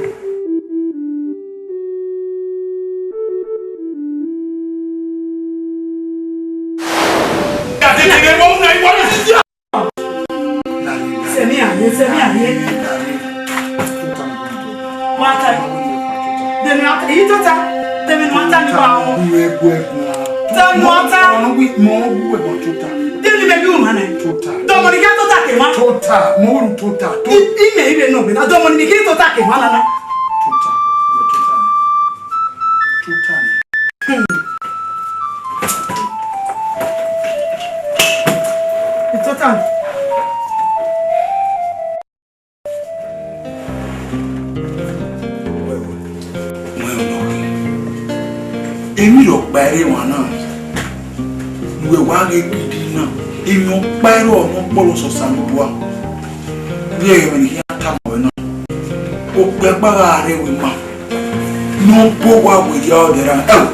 Semi àyè. Wọ́n ta dèmi ọ̀tá èyí tó ta dèmi ní wọ́n ta nípa àwọn. Tẹ́mi wọ́n ta. Dèmi bẹ́ẹ̀ bí wọ́n máa nà. Dọ̀mọ̀nì kí á tó ta kè wọ́n. Ìmẹ̀ ìbẹ̀ náà bẹ̀ náà dọ̀mọ̀nì kí á tó ta kè wọ́n lánàá. Ìtọ́ta. Èmi lọ pẹ̀rẹ̀ wọn náà ìwé wa rẹ̀ gidi náà èmi pẹ̀rẹ̀ ọ̀nà pọ̀lọ̀ sọ̀sán ló wà bí ẹ̀rọ ní kí á tàbọ̀ náà ó pẹ́ gbára rẹ̀ wì mà ní ó bó wa wòye ọ̀dẹ̀ rà ẹ̀wò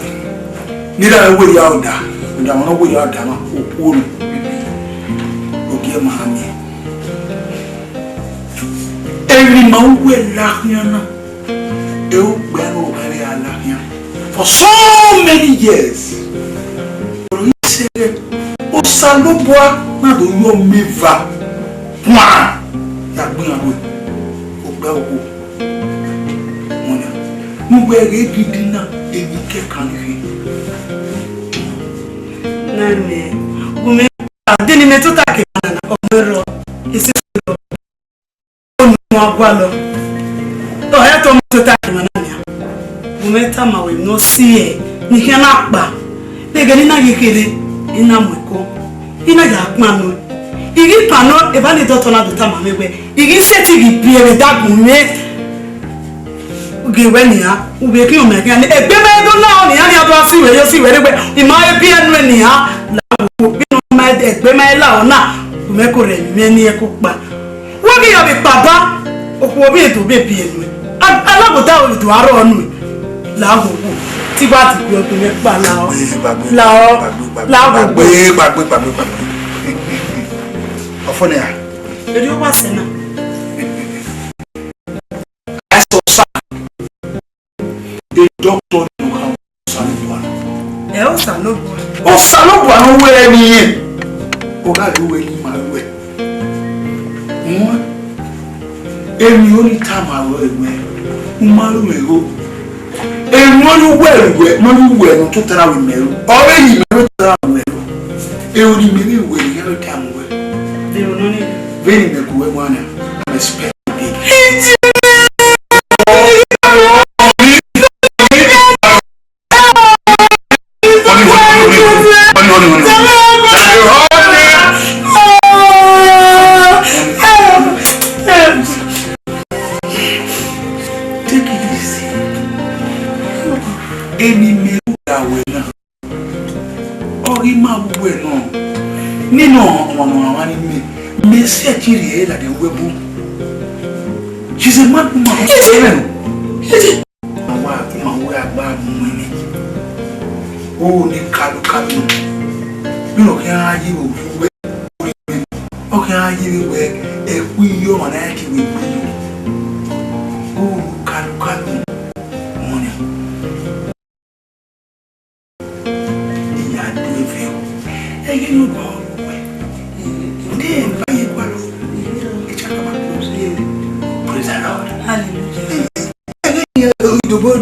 nígbà wòye ọ̀dà ìdá wọn wòye ọ̀dà náà ó kúrò òkè máa mi èmi máa ń wẹ̀ láhìá náà ẹ̀ ó gbẹ́rù ọ̀rẹ́ aláhìá. For so many years, he said, "O salobua na do yo meva, pwa ya gbin awo, o gba owo, mona, mo gbe re gidi na ebi kekan fi." Na me, gume, adeni me to ta ke na omero, isi so. Onu agwa lo. To he to mo to ta ke na na. Meta mawe no sie ni kana pa pege ni na yekele ina mweko ina ga panu igi pano e ba ni doto na do ta ma mewe igi seti gi biere dagun me uge weni ha ube ki o me kan egbe me do na ni ha ni ado si we yo si we regbe ima e bi enu ni ha la wo bi no ma egbe me la ona me ko re mi ni e ko pa wo ki yo bi baba oku obi eto be bi enu alagoda o do aro onu la wo tí bá ti gbé ọkùnrin pa láwọ́ gbàgbé ọ̀fọ́ ni à. èdè ó wà sẹ́nà. àìsàn ọ̀sà the doctor ní ọ̀hán ọ̀sà ló bù àná. ẹ̀ ọ̀sà ló bù àná. ọ̀sà ló bù àná wẹ́ ẹni yẹn. ọ̀gá àdúgbò ẹni máa wẹ̀. wọ́n èmi ò ní tá màá rọ ẹ̀gbẹ́ mo máa ń mẹ́rọ. Monu wẹ̀rù tó tara wẹ̀ mẹ́rù. Ọ̀rẹ́ yìí mẹ́rù tara wẹ̀ mẹ́rù. Ewu ni mẹ́rù wẹ̀ ní yẹ́rù tá mú wẹ̀. Bẹ́ẹ̀ni mẹ́kù wẹ̀ wọ́n náà. I'm expecting it. Èmi mẹ́rù dàwẹ̀ náà. Ọ̀rí máa wúwo ẹ̀ náà. Nínú ọ̀nà àwọn ni mi sí ẹ̀kiri ẹ̀ làdẹ̀ wẹ́bù. She's a mad woman. Àwọn àgbà mú mi. Ó ní kálukálù. Bí ọ̀kẹ́ ayé òwúwẹ́ orí mi. Ọ̀kẹ́ ayé wẹ̀ ẹ̀kú iye ọ̀nà náà kí wẹ̀ gbé yìí. Ó ní kálukálù.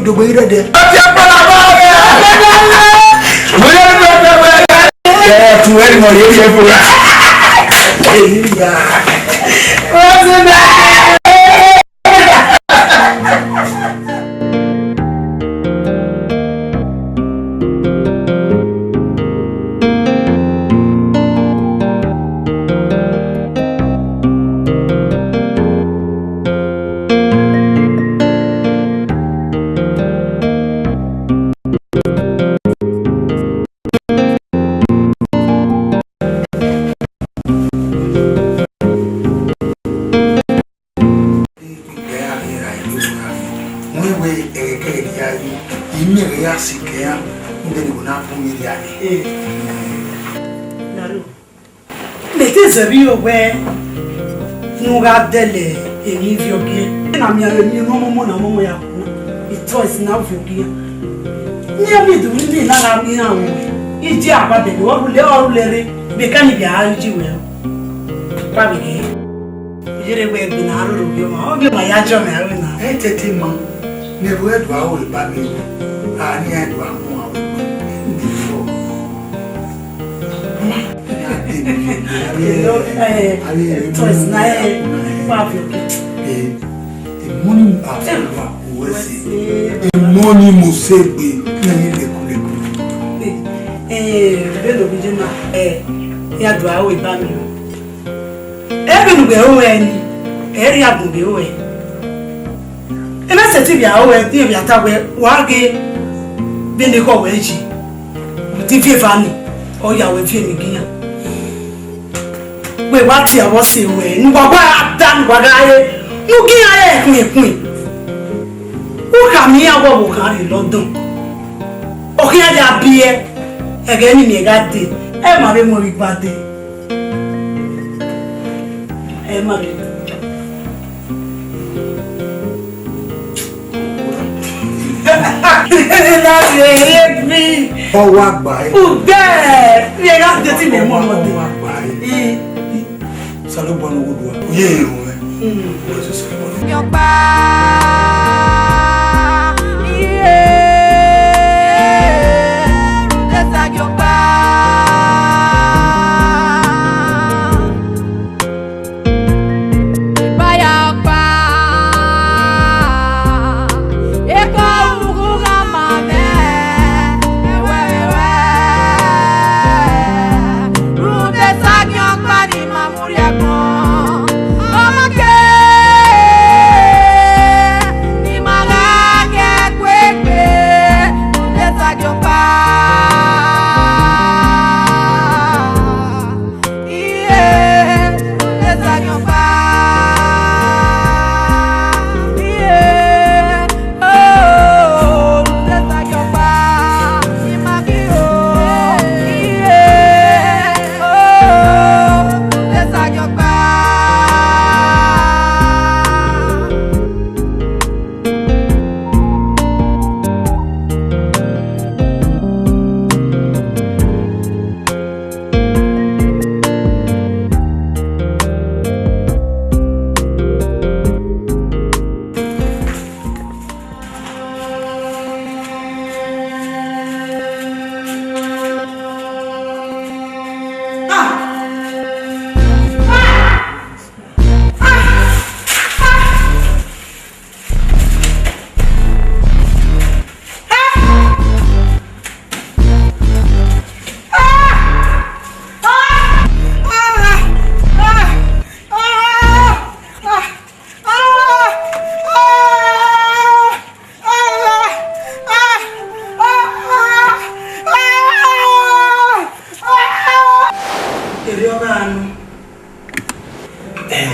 Dobo ira de. Tu eres morir siempre. Zebi owe nuga dele eni viogie na mi ami momo na momo ya kuna itois na viogie ni ami du ni na na mi na we iji aba de wo bule orulere be kan bi a ji we pa bi ijere we bi na aruru bi ma oge ma ya jo me awe na tete ma ne wo edu awo ba mi a ni edu amu awo Money musebe na ile kule. Belo bijina ya do awe ba mi. Ebe nu be o eni. Eri agun be o e. E na seti bi awe ti bi atawe wa ge bi ni ko we ji. Ti fi fa ni. O ya we fi mi giyan. We wa ti awo se we. Ngwagwa adan gwaga ye. Nu giyan e kun. O ka mi awo wo kan ri London. O ki aja bi e. Ege ni mi ga de. E ma be mo ri gba de. E ma be. Láti ẹyẹ mi. Ọwọ́ àgbáyé. Bẹ́ẹ̀ ni ẹ láti tẹ́tí mi mọ́ ọmọdé. Ọwọ́ àgbáyé. Sálọ́gbọ́n owó dùn wá. Oyè èrò rẹ̀. Yọ̀pá. Ni ma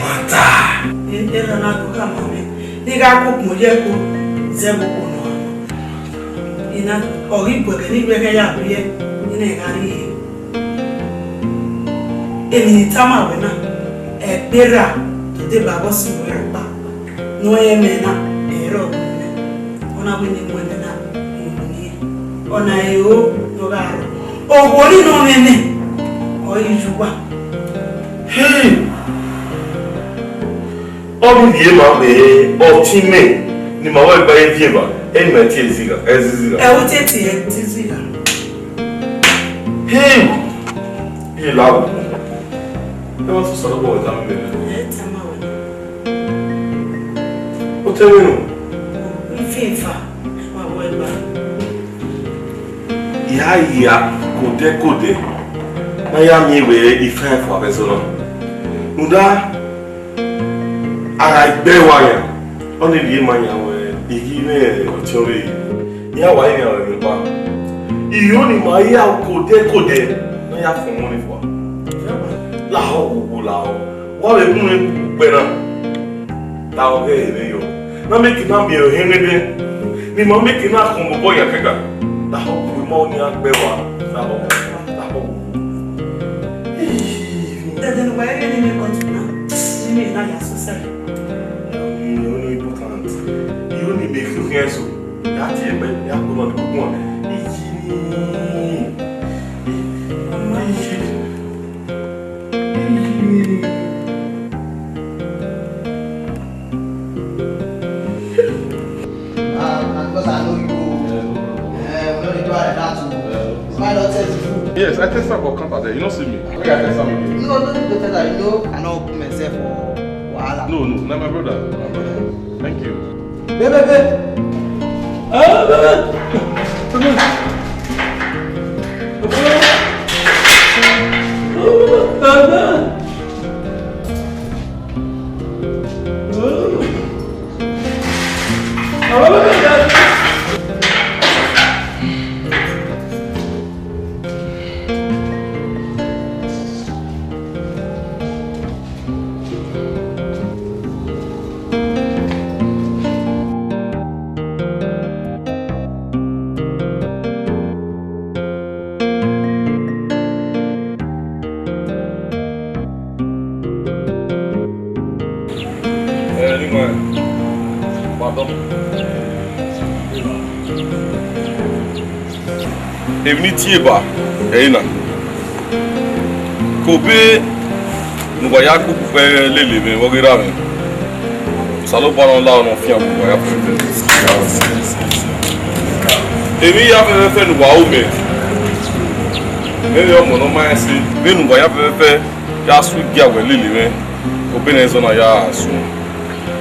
mata. Era na duka mame. Niga ko moje ko zebo ko no. Ina ori bo ke ni gbe ke ya biye. Ina ngari. Emi tama we na. E pera to de babo si we pa. No ye me na ero. Ona we ni mo na. Ni. Ona yo no garo. O wori no me ne. O ijuwa. Hey. Ọdún yìí máa pè é ọtí mẹ́ ni màá wá ìgbà yẹn díẹ̀ bá ẹni máa tiẹ̀ zìgà ẹ zi zìgà. Ẹ wo tètè ẹ ti zìgà. Yìí làwọn ẹ wá tún sọ̀rọ̀ bọ̀ ọ̀tá mi bẹ̀rẹ̀. Ẹ tẹ́ máa wọ̀ ní. Ó tẹ́ mi nù. Ife ìfà wà wọ ẹgbà. Ìyá kòdẹ́kòdẹ́ náà yá mi ìwé ìfẹ́ ẹ̀fọ́ abẹ́sọ̀ náà. Ǹdá ara ẹgbẹ́ wa yẹn wọ́n lè rí ma yàn wẹ̀ èyí náà ọtí ọ̀rẹ́ yìí ní àwa yẹn ọ̀rẹ́ mi pa ìyó ni màá yá kòdẹ́kòdẹ́ náà yá fún wọn nífọ̀ làwọn gbogbo làwọn wọ́n lè kún un gbẹ náà làwọn kẹ́ ẹ̀ lẹ́yọ̀ náà mẹ́kì náà mi ò hẹ́ níbẹ̀ ni màá mẹ́kì náà kún un bọ́ yà kẹ́kà làwọn gbogbo mọ́ ní agbẹ́ wa làwọn gbogbo. Dẹ́dẹ́ ni wáyé ní mi kọ́tù náà ní mi náà yà sọ́sẹ̀. You need to make you so. That's it, but you have to go on the one. Because I know you know you do that too. Why not test you? Yes, I test for counter there. You don't see me. Okay, I test me. No, don't need to test that. You know, I know myself for wahala. No, not my brother. Thank you. Baby. Evni tieba eina kobe nuwa ya ku pe lele me wo gira me salo bana la no fi abu ya pe emi ya fe nuwa o me yo mo no ma si be nuwa ya fe ya su gia we lele me kobe na zo na ya su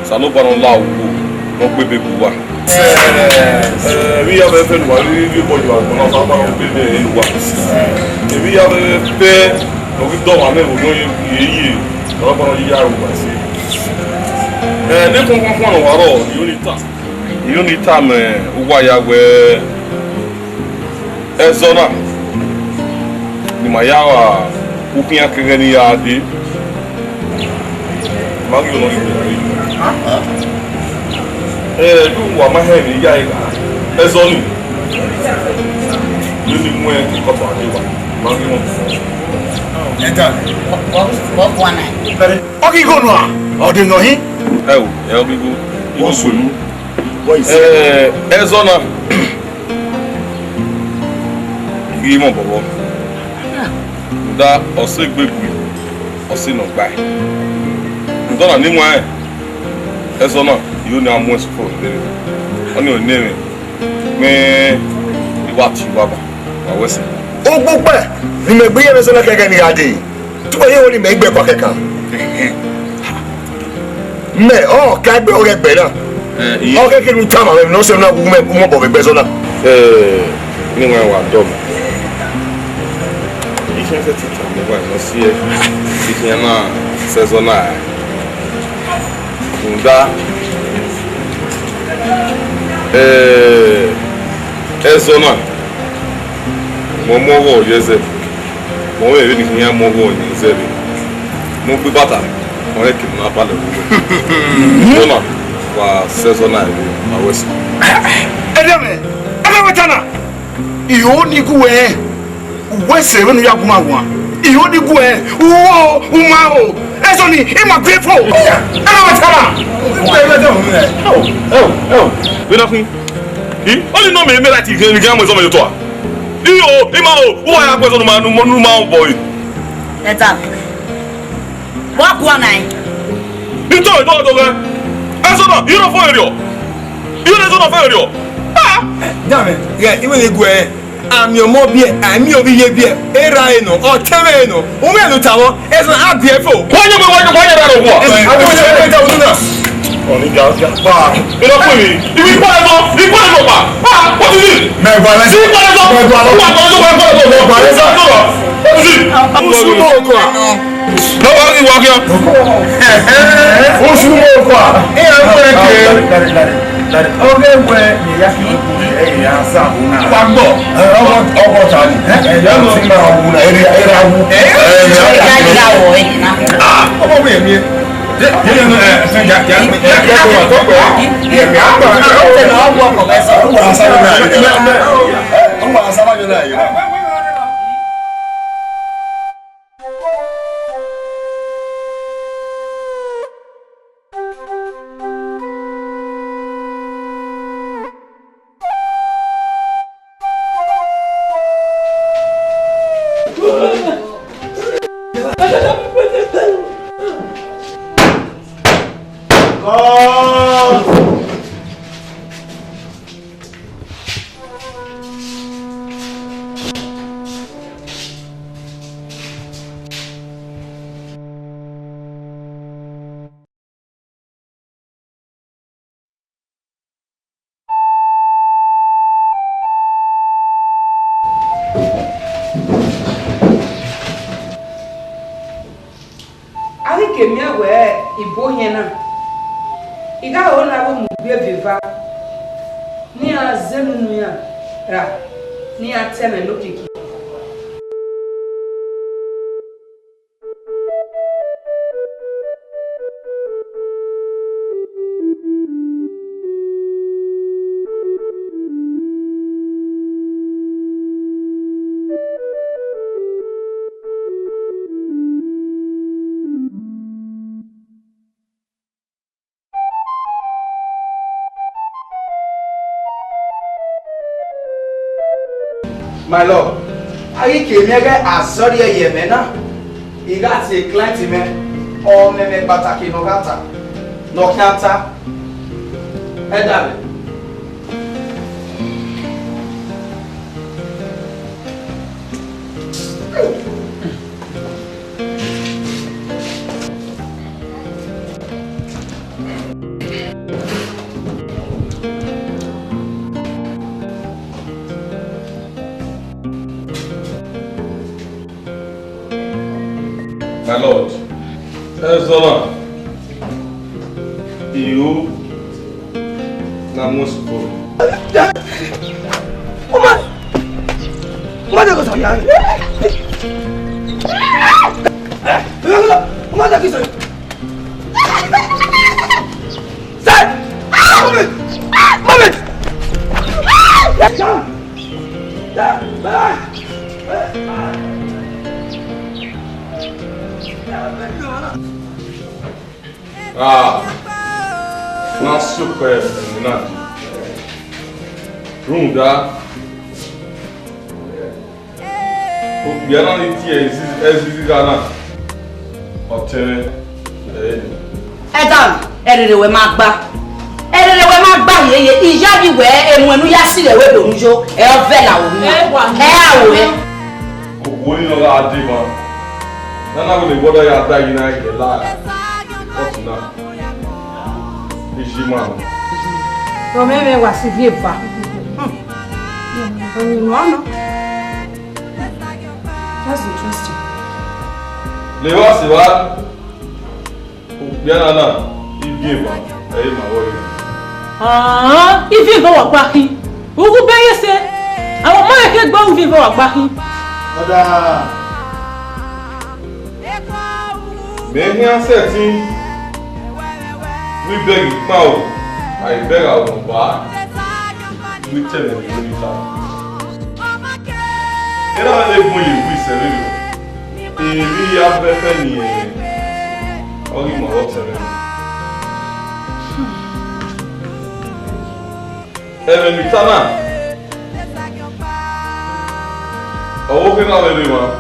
salo bana la o no pe be buwa we have a friend who really want you to know how to be in work. We have a pair of dog and we know you not going to hear what I say. They come from one of our unit time, Uwaya, where Ezona, the Mayawa, Upia Kagania, the Magno. Wa maheni ya ezoni yuni mwe ko to adewa mangi mo enta What one? oki go no a ode no hi ewo e obi go ibo solu voice ezona gi mo bobo da ose gbegbe ose no gba ndona ni mo ezona you know I'm for on your name me what you baba I was o gbogbo ni me gbe yere so na keke ni ade tubo ye o ni me gbe kwa keka me o ka gbe o gbe na o ke kinu tama me no se na wu me mo bo gbe so na ni wa dom iṣẹ́ se tita mo wa no si e iṣẹ́ na seasonal unda ezona momogo yeze mo we ni kinya mogo ni zebe mo gbe bata Olha que não vale. Não, kwa sezona na west. Edeme, wetana. Iyo ni kuwe. Wese wenu ya kumawa. Iyo ni kuwe. Uwo, umao. Eso ni ima grateful. Wetana. Bena kun. Only no me like you can mo yo to. Iyo, ima o, wo ya gbeso no ma boy. Eta. Wa kwa nai. Ito do ga. Eso no, you no for you. You no for you. Ah! Dame, yeah, even the gwe. I'm your mobile, I'm your behavior. Era no, or teme no. Ume no tawo, eso agriefo. Kwanya da ro. Oni ga ba. Ino ko mi. Ibi pa no pa. Ah, what is it? Me gwa la. Si pa no. No, I'm walking. Okay, where you have to answer. Wagbo. Kemia where ibo hena iga ona wo mu bia viva ni azenu ya ra ni ateme no kiki My lord, I came here as sorry yemena. He got a client me or me bataki no gata. No kanta. Edale. My lord, Ezra, you na musiko. Uma da coisa ya. Uma da coisa. Sai! Moment! Ah, na super na room da o piano ni ti exist gana hotel Edan erere we ma gba yeye iya bi we enu enu ya sire we do njo e o ve la o mi awo e o ni no la adi ma na go le bodo ya da yi na ke la what na Ishima. Romeme wasi vipa. No. That's interesting. Lewa siwa. Biana na igiba. Ei ma wo. Ifi go wa gba kin. Ugu beye se. Àwọn mo ke gbo ifi go wa gba kin. Oda. Me ni asetin We beg you, Pao. I beg our number. We tell them you need that. You know how they go you with seven. If you have better me, I'll give my work seven. Even Mitana. Oh, okay, now everyone.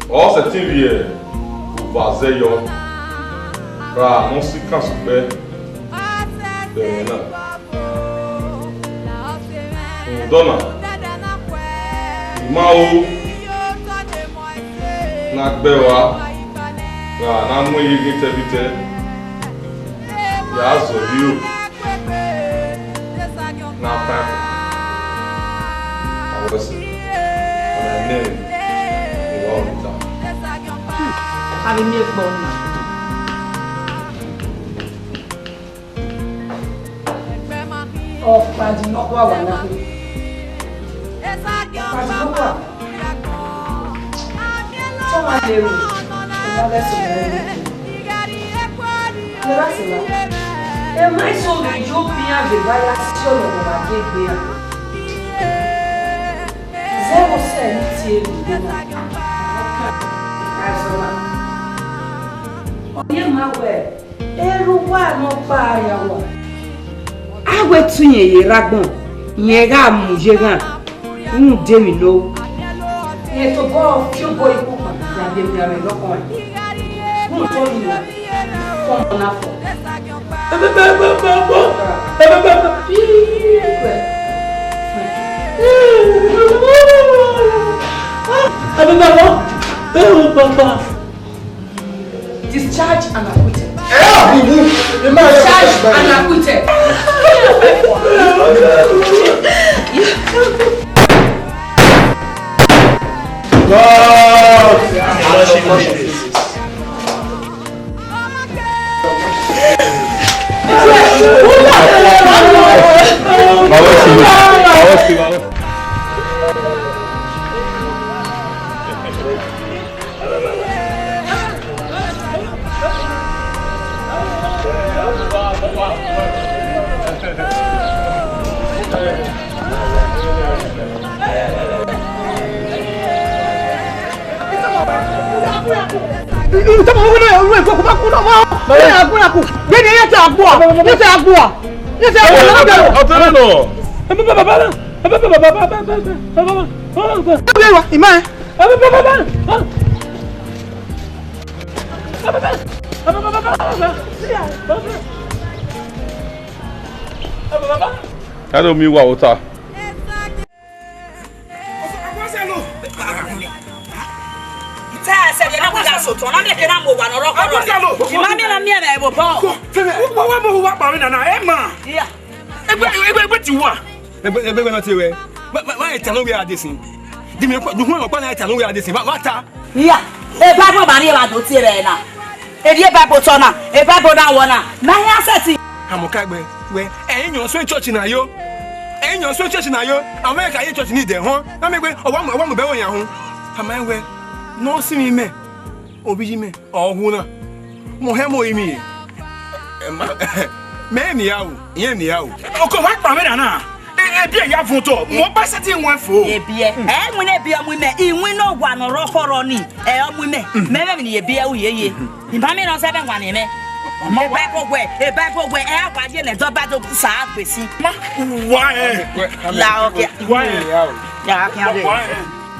All the TV here, Vazeyo. Non si quand se fait de maintenant. On donne Mao Nakbewa na mo yigi tebite ya zo you na pa awasi ona ne ni wa onta Abi mi phone. Oh, Esagien Okpa wana. Esagien Okpa. Toma leru. Toma lesu leru. Lera sila. E mais sobre Jopia de vai ação no Bagegbe. Zero cent na. Azola. Oye mawe. Eru wa no pa ya wa. Awe tunye ye ragbon yen ga muje gan nu de mi lo ye to bo fi o boy ko pa ya de mi ame lokon nu to ni la ko na fo discharge and acquitted. Discharge and acquitted. Hello, me water. No see me me. Obi me. Oh huna. Mo hemo imi. Me ni yawo. Ye ni yawo. Oko wa pa me na. Ebie ya foto. Mo ba se ti nwan fo. Ebie. Mu na ebie mu me. Inwi no gwa no roforo ni. Omu me. Me ni ebie wu yeye. Imba me no se be gwa ni me. Mo Bible gwe agwaje le do ba do sa agbesi. Wa La oke. Wa Ya kan de.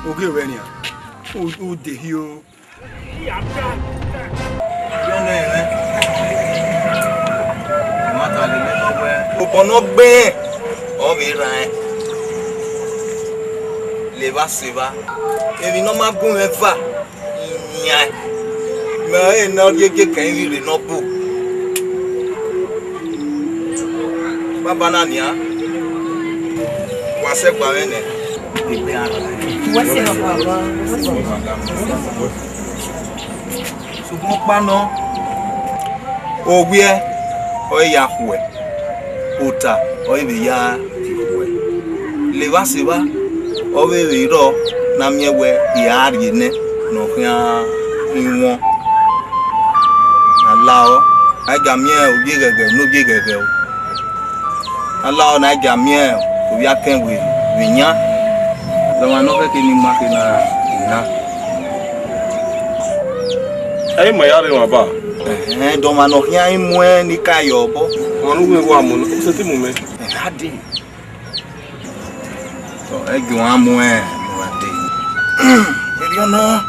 Oge we ni a. O de hio. Opono gbe o bi ran le va se va e no ma gun mefa nya ma e na yeke kan ri re no bu baba na nia wa se gba me ne ipe ara What's up, Baba? Sugbon pa no ogbe o ya hwe ota o ibe ya hwe le va se va o be ro na miewe ya ri ne no hia inwo na lao Agamien ou bien no bien gege. Allah na agamien ou bien ken we nya. Donc on fait que ni makina na. Ai mayare wa ba. Donc on rien moins ni kayo bo. On nous voit mon, c'est mon mais. Adi. Donc ai un moins adi. Et bien non.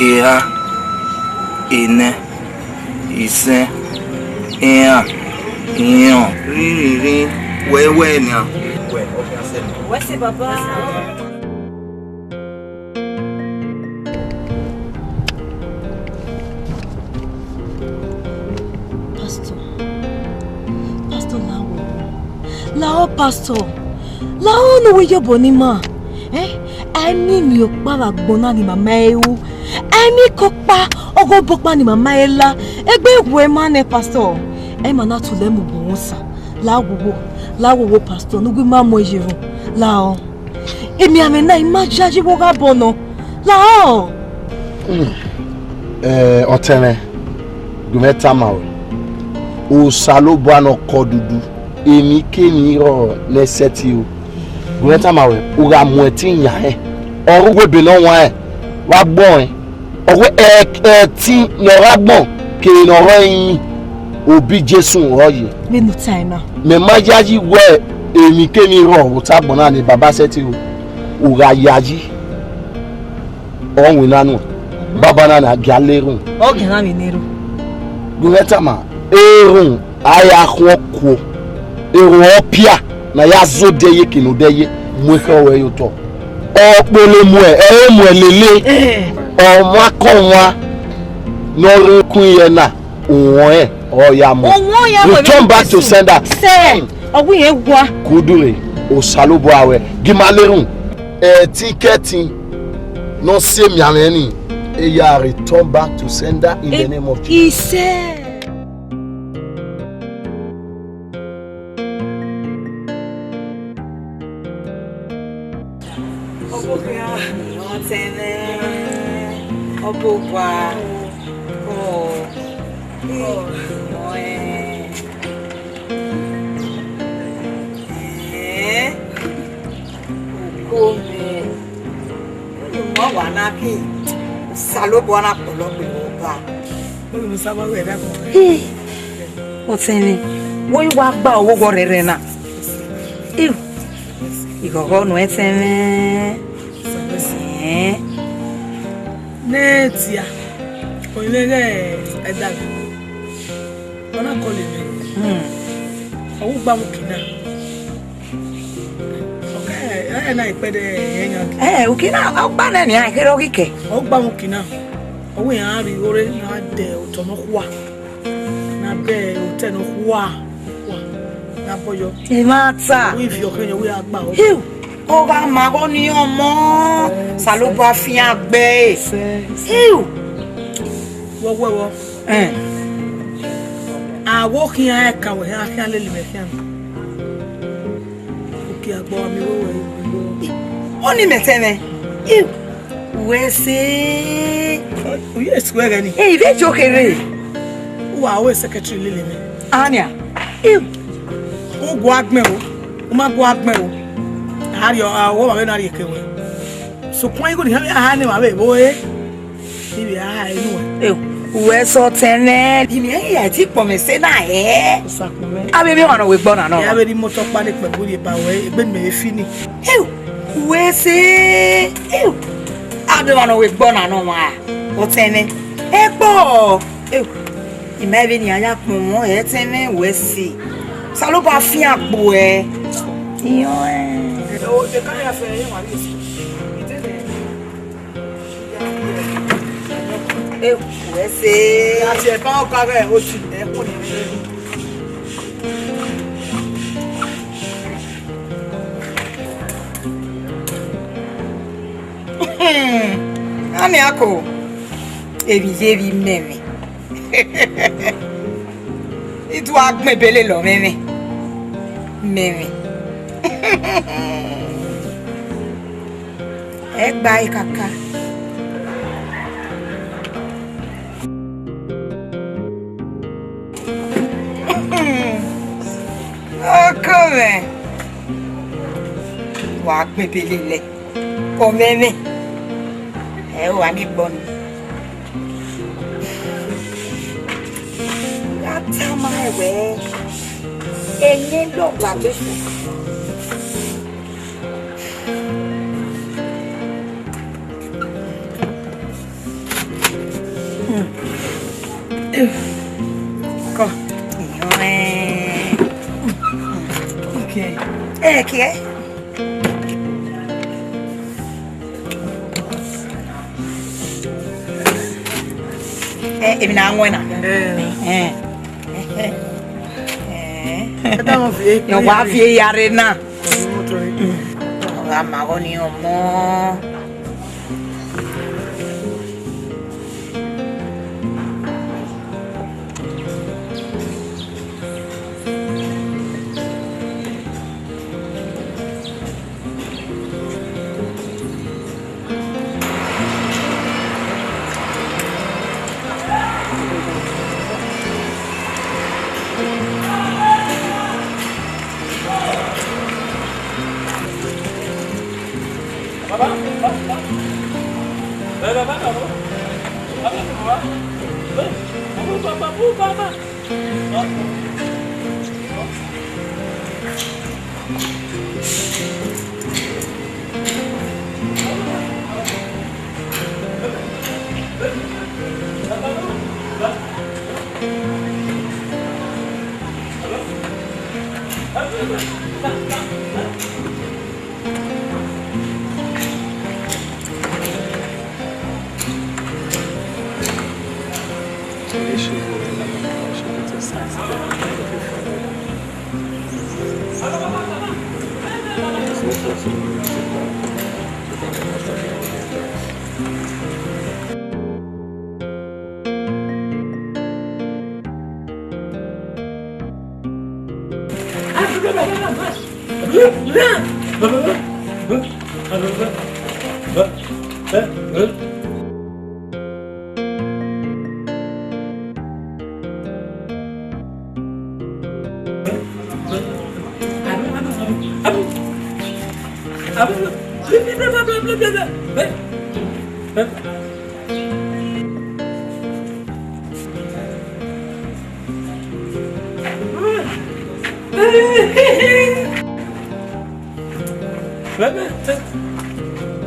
Ea, ene, ise, ea, ion, ri, ouais, nia. Ouais, c'est papa. Pastor, Lao, pastor. Lao no we yo bonima. Emi mi okpa wa gbona ni mama e u. Emi kokpa ogo bokpa ni mama e la. Egbe ewe ma ne pastor. E ma na tule mu bonsa. La wo pastor no gbe ma mo jeru. Lao. Emi amena imajaji wo ga bono. Lao. Otene. Gumeta ma o salo bo ano kodudu. Emi ke ni ro neseti o. Gumeta ma o ga mu etin ya orugwe be no wa wa gbon owe ti no ra gbon ke no ro yin obi Jesu oye me no time me majaji we emi ke ni ro o ta gbon na ni baba seti o ga yaji o wi nanu baba na na galerun o ge na mi nero Gumeta ma erun aya kwoko erun opia na ya zo deye kinu deye mu ka we yo to opole mu mu lele o ma kon wa no re kun ye na won o ya mo return back to sender say ogun ye gwa kudure o salobo awe gimalerun ticketing no se mi ameni e ya return back to sender in the name of Jesus. He said Opa. Salobo na polope oba. Mo saba we da ko. O tene. Wo iwa gba owo go rere na. Igogo no eteme. Netia. Oilere edabi. Ona kole me. Owo gba mo kina. Okay, na ipede yenya. Ukina ogba na ni akere okike. Ogba mo kina. Owo yan ari ore na de otomo kwa. Na be oteno kwa. Na boyo. Mata. We fi okenyo we agba o. O ga mago ni omo salobo afian agbe wo awo kin a ka we a kan le me fian o ki agbo mi wo oni metene we se o yes we gani ve jokere wa we secretary lele me ania o go agme o ma go agme o hari o ba na ri kewe so kwai go ni ha ni ma be boye ibi ha inu we so tene bi mi ya ti po me se na abi mi wana we gbo na no ya be di moto pa ni pẹ̀lú ri ba we egbe me fini we se abi wana we gbo na no ma o tene po ime bi ni aya pon mo tene we si salobo afin agbo iyo o de kan ya fe yin wa ni we se ati e kan o ka re o ti e kun ni ani ako ebi meme itu agbe bele lo meme Bye, Kaka. Oh, come. Walk me, Billy. Oh, baby. I want it born. That's my way. And you look like this. Go. Okay. Okay. Even now, when your wife here, now. I'm on your more.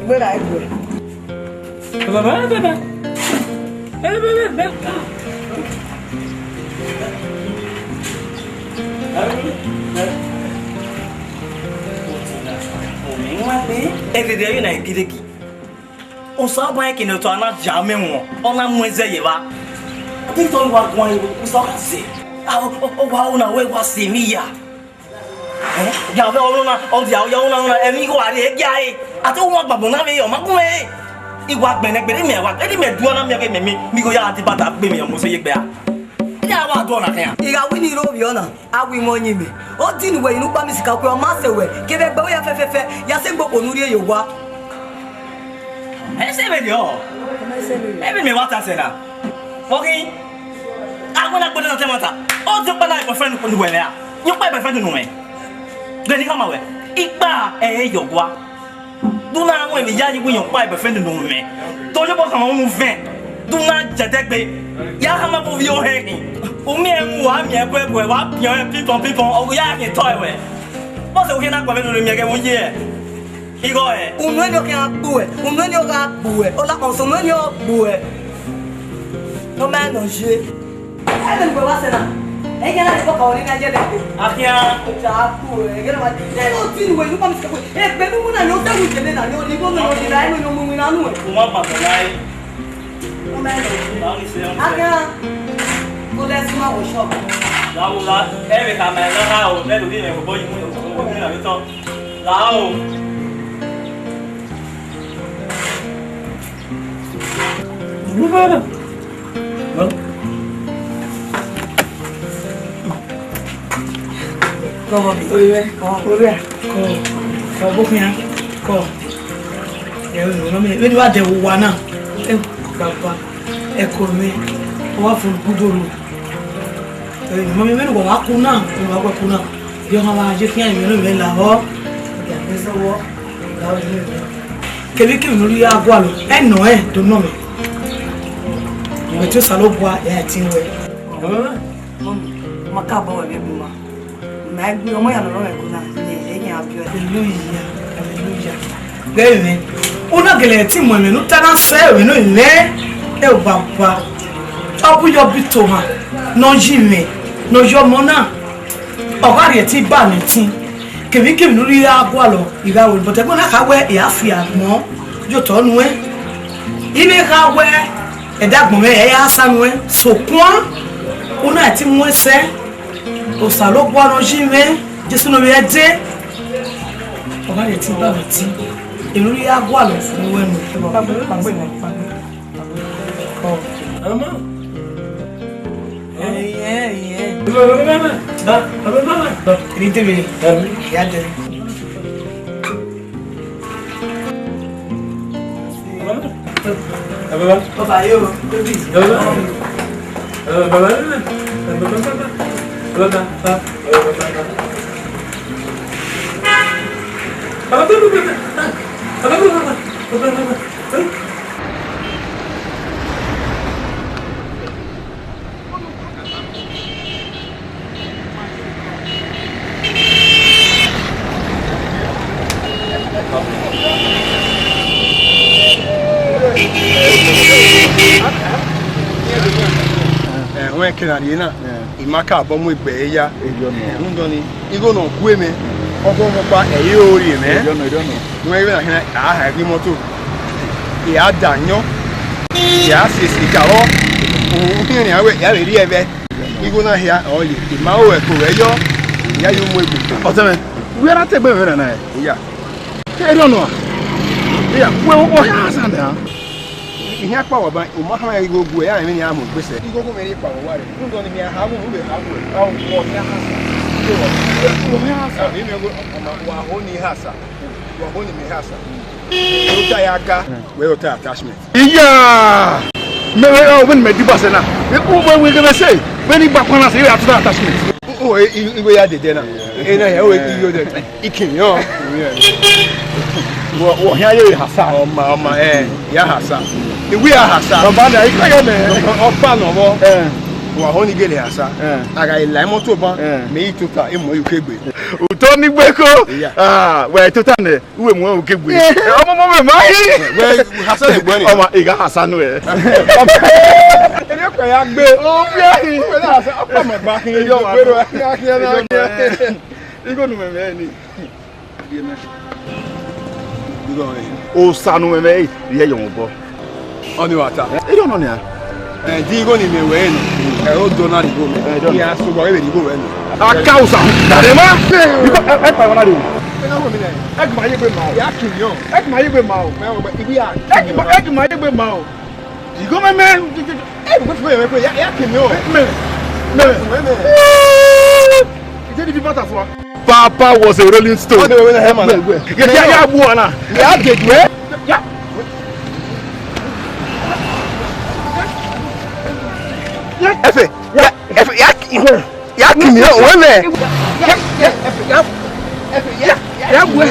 Where I go? Every day, you know, Gidiki. On saw by a kino to another jamming on a Mwezeva. I think all what one was all I say. Oh, wow, now where was the Mia? Yavona, oh, Yavona, and you are a guy. I don't want Babonavi or Macway. It was Benegbe, what any man do not make me, Migoya, but that baby almost a bear. Yeah, what do I care? You are winning over Yona. I will money me. Oh, didn't way, no promise, Kaku, master way. Give a boy a fefe, Yasembo, Nuria, you walk. I say, maybe me what I said. Okay, I want to put on the matter. Oh, the banana friend from where you buy my friend away. Then you come away. Iba, your walk. Do not want me, Yagi, when you buy my friend no me. Don't you come on, vent. Do not jack me. Yahama of your hanging. Umi and Wami, a web where what your people, oh, Yaki toy. What's the not going to make 1 year? He go ahead. When you can't do it, when you got boo it, or on some money or boo it. No man, no shit. I don't go last night. I can't go on in a jet. I can't get what they don't see when you come to it. If they don't know that we can, I know you don't know the line when you're moving on. No man, I can't go less my shop. Every time I know how to do it, I'm going to talk loud. Go on, go. no me we wa de wa na e baba e ko mi wa fun gudoro mo me ko wa ku na ko wa ku na yo ha wa je kian mi no me la ho ya pe so wo la o ni kebi ke mi ri agwa lo e no e do no me me tu salo bua e tin we maka ba wa be bi ma ma gbe omo ya no me ku na ni e yan abi hallelujah bẹ́ẹ̀ni una gele ti mo me no tana se we no ile e o baba obu yo bi to ma no jime no yo mona oga re ti ba ni tin kemi kemi lórí agwa lo iga wo but e gbona ka we e afia mo jo to nu e ile ka we e dagbon me e ya sanu e so kun una ti mo se o salo gwa no jime jesu no be de oga re ti ba mi tin lórí agwa lo fún we nu ama mama ini te me ya de papa yo baby when Canadian, Imaka Bomu Beya, Undoni, Igo no Quime, Obomopa, a Yori, man. When I have him too. He had Daniel, yes, it's Icaro, Igo na here, or the Mao, Coelho, Yayu, we are at a better night. Yeah, I don't know. Yeah, well, what has happened? Ihe power ba o ma ha go go ya me ya mo gbese go go me power wa re ndo ni me ha mo be ha wo o wo ya ha o me ha sa me go wa ho ni ha sa wa ho ni me ha sa o ta ya ka we o ta attachment iya me we o ben me di ba se na e o we go say when ni ba kwana se you have to attachment o we ya de na e na ya o e yo de ikin yo wo hia ye hasa o ma ya hasa we are hasa baba ika ye me opa no wo wa ho ni gele hasa aga ile mo to ban me ituta e mo ukegbe uto ni gbe ko we tuta ne we mo ukegbe omo mo me mai we hasa le gbo ni o ma iga hasa no e ele ko ya gbe o bi ahi we na hasa opa me gba kin yo ma ya igo nu me ni bi me o sanu me me ye yo bo oni wata e don't know nia digo ni me we no o donald go me ya so bo e be go we no akausa darema e pa wona de e na mo mi na e ma ye gbe ma ya kinyo e ma ye gbe ma o me o gbe ibi ya e ma ye gbe ma o digo me e go fo ye ya kinyo me ide di bata fo Papa was a rolling stone. Yeah, buona. Yeah, get where? Yeah. Efe, ya kimi o we me. Ya we.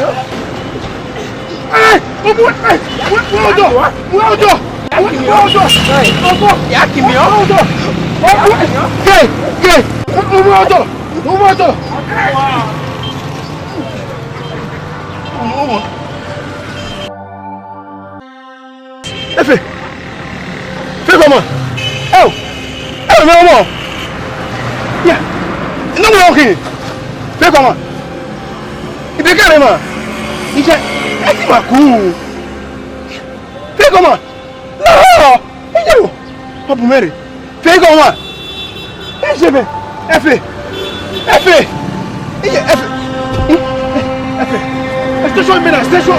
Ya kimi o. Efe comment? Mais comment? Yeah. Non mais ok. Fais comment? Il est carrément. Il dit est-ce ma cou? Fais comment? Non. Il est où? Pas pour mère. Fais comment? Je vais. Efe. Station maintenant, station.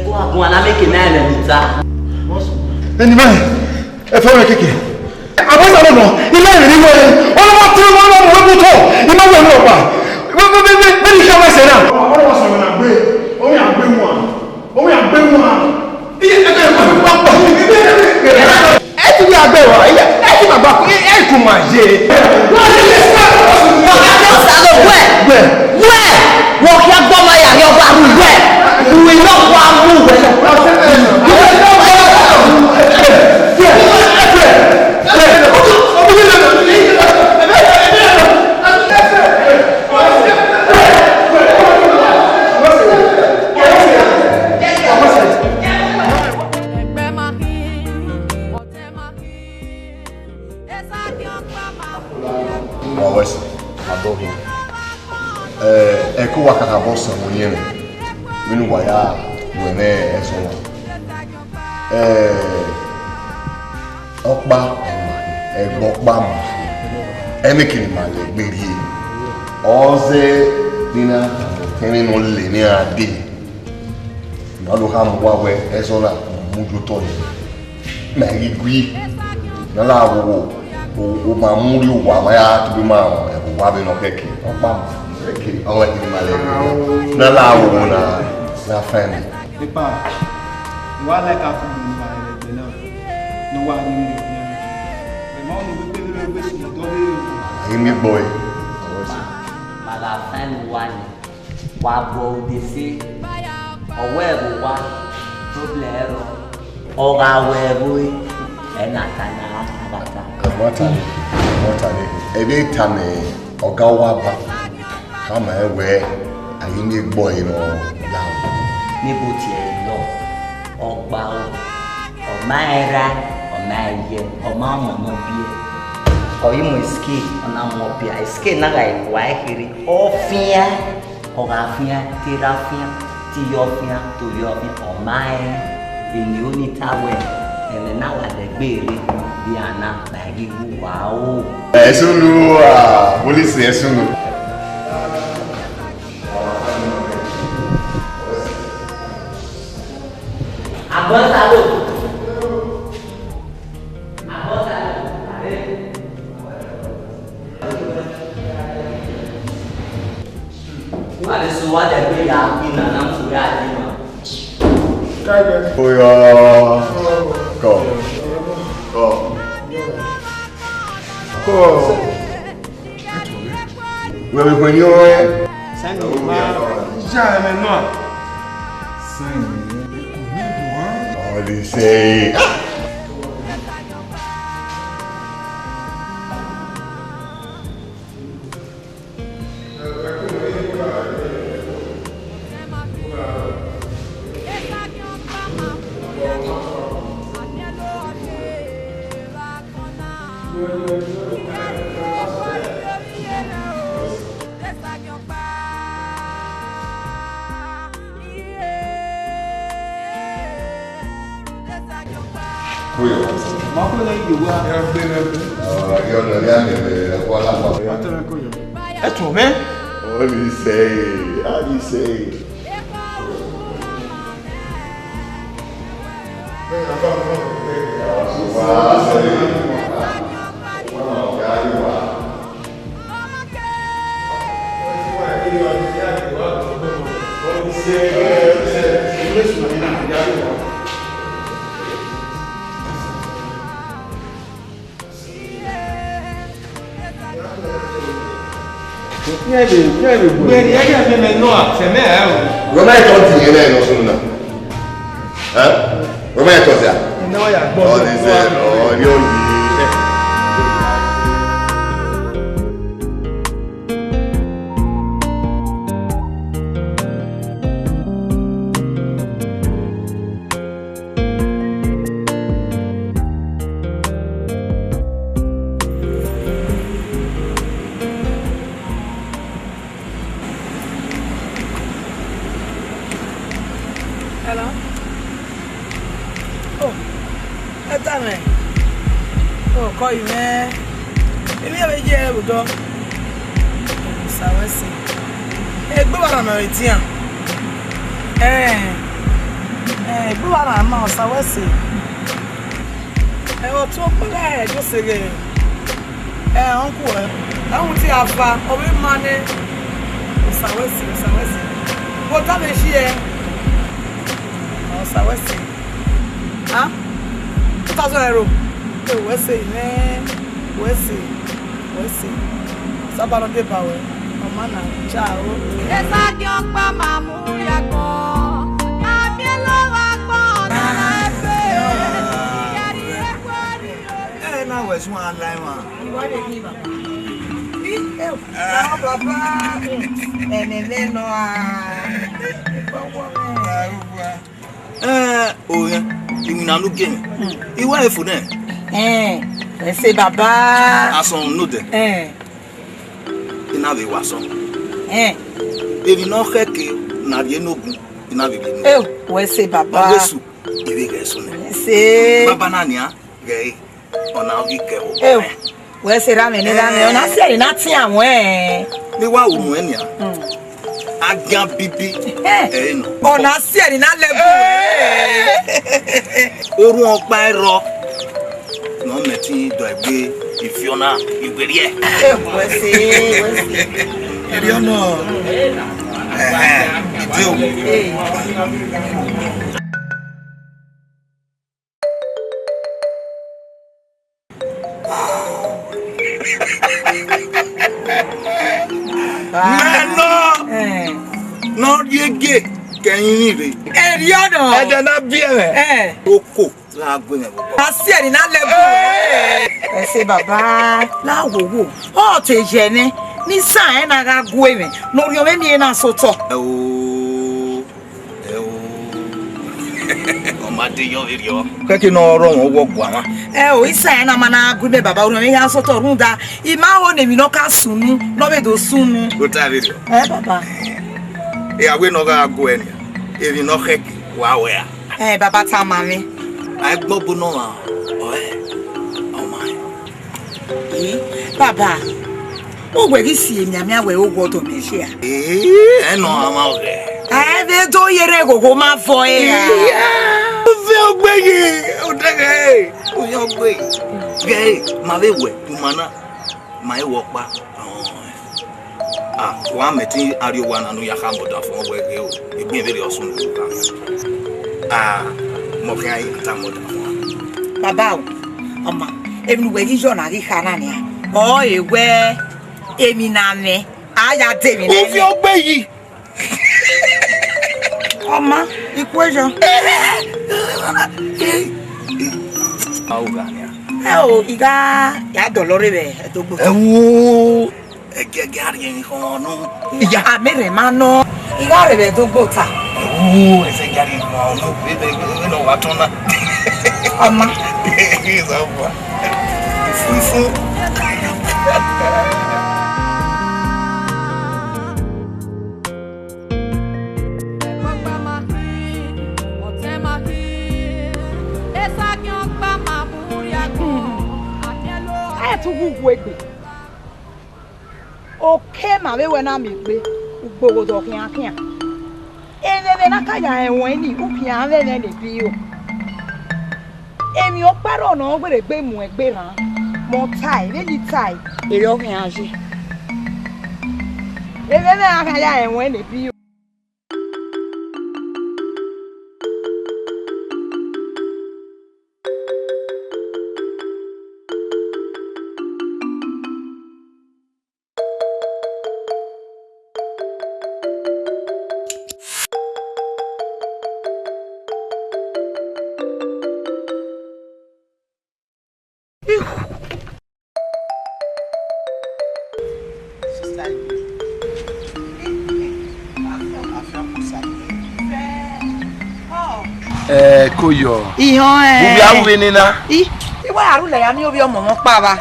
go agwana make na le nita. Eni mai, e fo me keke. Abosa lo no, ina ri wo. Ono mo tiri mo mo we buto. Ina we no pa. Be ni ka wa se na. Ono wa so na gbe. O mi agbe mu a. O mi agbe mu a. Iye e ka pa pa. E ti bi agbe wa. Iye e ti ma gba ko e ku ma je. Wo ni le sa. Abosa lo we. Wo ki agbo ma ya ni oba ru we. We no wa mu we. Eko wakaka bossa mwenyewe winu waya wene esoma Okpa Okpa ma emekini male gberi oze dina teni no le ni ade na lo ha mo wa we esona mujo to ni ma igui na la wo o ma muri wa ma ya tu bi ma wa be no keke Okpa ma okay, I'll let you know. Na la wo na friend. Epa. Wa like afu ma le no wa ni. Me ma no be si do be. Me boy. Mala friend wa bo de si. O we bo wa problero. O ga we boy. E na kana abata. What every time oga wa ba kama ewe ayi ni gbo ino ya níbo tí ẹ lọ ọgbà ọmọ ẹra ọmọ ẹyẹ ọmọ amọ̀nà bíẹ ọyí mo ske ọ̀nà mọ̀ bíẹ ske náà ga ìwà ẹ̀kiri ọ̀fíà ọ̀gá fíà tẹ̀ra fíà tìyọ̀ fíà tòyọ̀ fíà ọmọ ẹ̀ èyí ó ní táwẹ̀ ẹ̀rẹ̀ náà wà lẹ́gbẹ̀rẹ̀ bí àná bàgì wà ó. ẹ̀sùn lu pólísì ẹ̀sùn lu. Abọ́sálò. Wàá sọ wá dẹ̀gbẹ́ yà á bí nàná fúri àdìmọ̀. Oya, go. Where we going? You? Send me ma. Jamais non. Send me. What do you say? What do you say? How do you say? Roma è tolti che lei non sono una. Roma è tolti. No, ya. Oh, dice, no, io Gbúwà náà máa ṣàwẹ́sì. Ọ̀tún ọ̀pọ̀lá ẹ̀ ló ṣeré. Ọ̀nkù ẹ̀. Ẹ̀hún tí a fa orí máa ní ṣàwẹ́sì. Bó tábí ṣí ẹ. Ṣàwẹ́sì. 2,000 euro. Wẹ́sì ní wẹ́sì. Sábàánú dé bàwẹ̀. Ọmọ náà ṣá o. Esagien Okpa máa mú yàgò. Àmì ẹlọ́wọ́ gbọ́n náà ẹgbẹ́. Yẹ́rì ẹgbẹ́ rí o. Náà wẹ̀ sún àlàyé wọn. Ìwádìí kí bàbá. Bàbá ẹ̀mẹ̀mẹ̀ nọ Oye, ìwìnà ló gé mi. Ìwà ẹ̀fọ́ náà. Ẹ ṣe bàbá. Asan no dẹ̀. Ina be wason. Ebi no heke na die no gun. Ina be bi. Wẹ́ ṣe bàbá. Yesu ibe ge so ne. Ṣe. Baba na nia ge ona ogi ke o. Wẹ́ ṣe ra me ni ra me ona se ri na tin àwọn Ni wa o mu enia. Agian bibi. No. Ona se ri na lebu. Orun Okpa ero. No metin do egbe Ifiona ìgbèrí ẹ̀. Wẹ́ ṣe. Èrè ọ̀nà ìdí òun. Mẹ́nà náà yége kẹ́yìn nìre. Èrè ọ̀nà. Ẹ̀jẹ̀ náà bí ẹ̀rẹ̀. Oko láàgbé yẹn bọ̀. Àṣì ẹ̀rí náà lẹ́bù. Ẹ ṣe bàbá láwòwò. Ọ̀tẹ̀ yẹ ní sáà ẹ̀ náà ga gún èmi lórí ọmọ mi náà sọ̀tọ̀. Ọmọdé yọ èrè ọ. Kẹ́kẹ́ náà ọ̀rọ̀ wọn wọ́pọ̀ àwọn. Ìsà ẹ̀ náà máa náà gún bẹ́ẹ̀ bàbá orí ọmọ mi náà sọ̀tọ̀ ọ̀run da. Ìmáwó nèmi náà ká sùnú lọ́bẹ̀dọ̀ sùnú. Ó tá èrè ọ. Bàbá. Ìyàwó náà ga gún ẹ̀ ní èrè náà kẹ́kẹ́ wà wẹ̀ à. Bàbá tá a máa mi. Àìgbọ́bù náà Bàbá, ó wẹ̀rí sí èmi àmì àwẹ̀ ó gbọ́dọ̀ méjì à. Ẹ̀nà àmà ọ̀rẹ́. Ẹ̀ẹ́dẹ́ tó yẹrẹ gògó máa fọ ẹ̀ à. Ó fẹ́ ọgbẹ́ yìí, ó dẹ́gẹ̀ ó yẹ ọgbẹ́ yìí. Gẹ́ẹ̀ máa bẹ wẹ̀ tó máa náà, máa ń wọ pa. Wọ́n á mẹ̀tí ariwo ànánú yà ká mọ̀dà fún ọgbẹ́ gẹ́ o, ìgbín ìbéèrè ọ̀sùn ló ká. Mọ̀kẹ́ ayé àtà mọ̀dà fún wa. Bàbá o, ọmọ, èmi wẹ̀rí jọ̀nà àríkà náà ni à. Ìwẹ́ èmi náà mẹ́ àyà tèmi náà. Ó fi ọgbẹ́ yìí. Ọmọ ikú ẹjọ. Ìgá yàdọ̀ lórí rẹ̀ ẹ̀dógbò. Ẹ̀gẹ́gẹ́ àríyìn kan ọ̀nà. Ìyá àmẹ́rẹ̀ máa ná ìgá rẹ̀ ẹ̀dógbò ta. Ẹ̀sẹ̀ jáde kan ọ̀nà bẹ́ẹ̀ náà wà tán náà. Ọmọ. Fúnfún. Esagien Okpa máa mú yàgò. Ayé tún wúwo egbe. Òkè màwéwẹ̀ náà mi gbé gbogbo kíákíá. Ẹnẹ́bẹ̀ náà káyà ẹ̀wọ̀n ẹni òkè àárẹ̀ náà lè bí o. Èmi ò pẹ́rọ̀ ọ̀nà ọ̀gbẹ̀rẹ̀ gbé mú ẹgbẹ́ rán. Mo táì lẹ́ni táì èrè ọ̀hìn àṣẹ. Ẹnẹ́bẹ̀ náà káyà ẹ̀wọ̀n ẹni bí o. Koyo. Ihan Ubi awu nina. Iwa arule ya mi obi omo mo pa ba.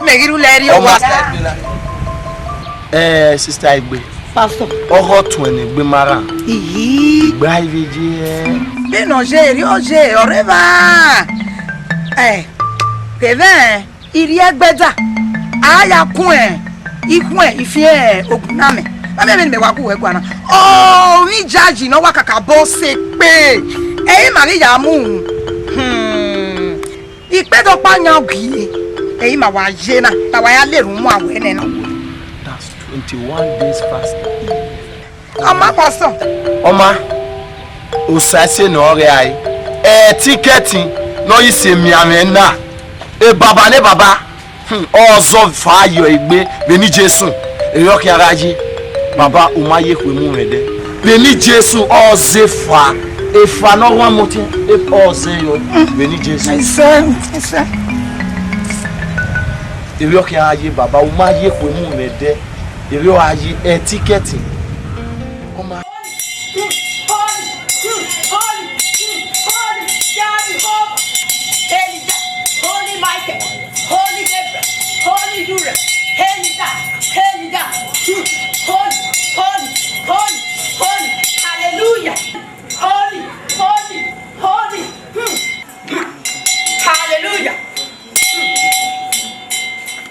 Me giru le ri o wa. Sister Igbe. Pastor. Oho tun ni gbe mara. Igba ibeje. Be no je ri o je ore ba. Keve iri egbeja. Aya kun ikun ifi oguname. Ame me wa ku we gwana. Oh, mi judge no wa kaka bo se pe. E mari ya mu. Ipe do pa yan gwi. E ma wa je na, ta wa ya le run mu awe ne na. That's 21 days fasting. Oma pastor. Oma, usase no re ai. Ticketing no ise mi amena. Baba ne baba. Ozo fa yo egbe beni Jesu. Eyo ki araji. Baba o ma ye kwe mu rede. Beni Jesu oze fa. Efa no wa motin e oze yo beni Jesu. Isa. Eyo ki araji baba o ma ye kwe mu rede. Eyo aji ticketing. Oma Holy Michael, Holy Gabriel, Holy Uriel, Holy God, Holy, hallelujah, Holy, hallelujah.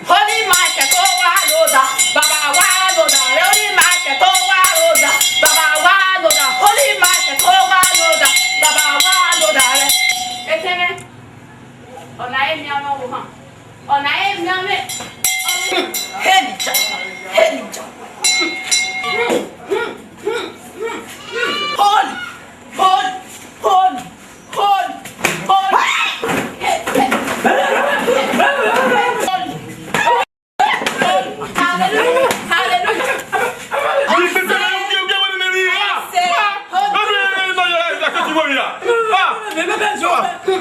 Holy Michael, go Waroda, Baba Waroda, Holy Michael, go Waroda, Baba Waroda, Holy Michael, go Waroda, Baba Waroda. Etene. On a aimé à mon moment. On a aimé à mes. Elijah. Holy.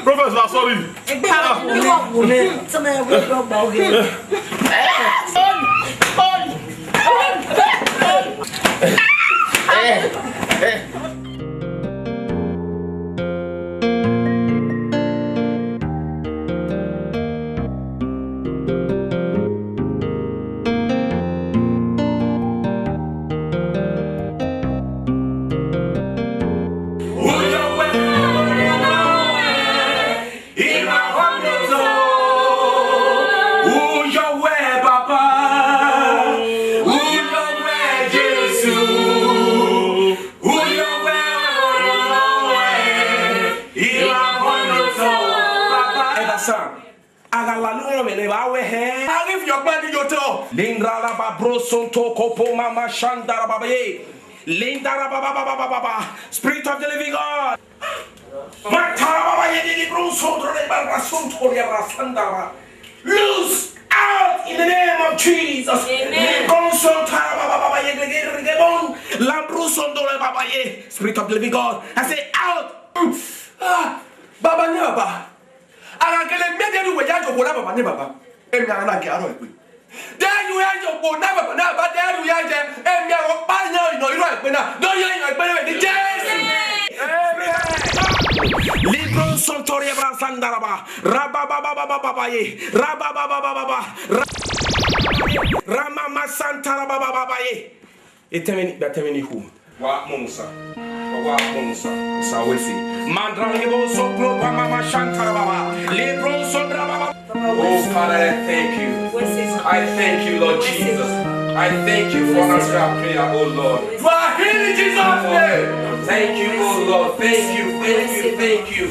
Professor, sorry. Lindrala Babrosunto Kopo Mama Shandara Babaye. Lindara Baba. Spirit of the living God. Loose out in the name of Jesus. Spirit of the living God. I say out. Baba Neba. I can make you with Yajo Baba Neba. There you are your phone, never, but there you are, and you are by now, you know, you're right, but now, don't you like the jazz? Libro Santoria Sandaraba, Rababa, Ramama Santara Babaye. Etemini who? What Monsa? Sawesi. Mandrago Sopro Mama Shantara Baba, Libro Sondraba. Oh, Father, I thank you. I thank you, Lord Jesus. I thank you for answering our prayer, oh Lord. For healing Jesus' name. Thank you, oh Lord. Thank you.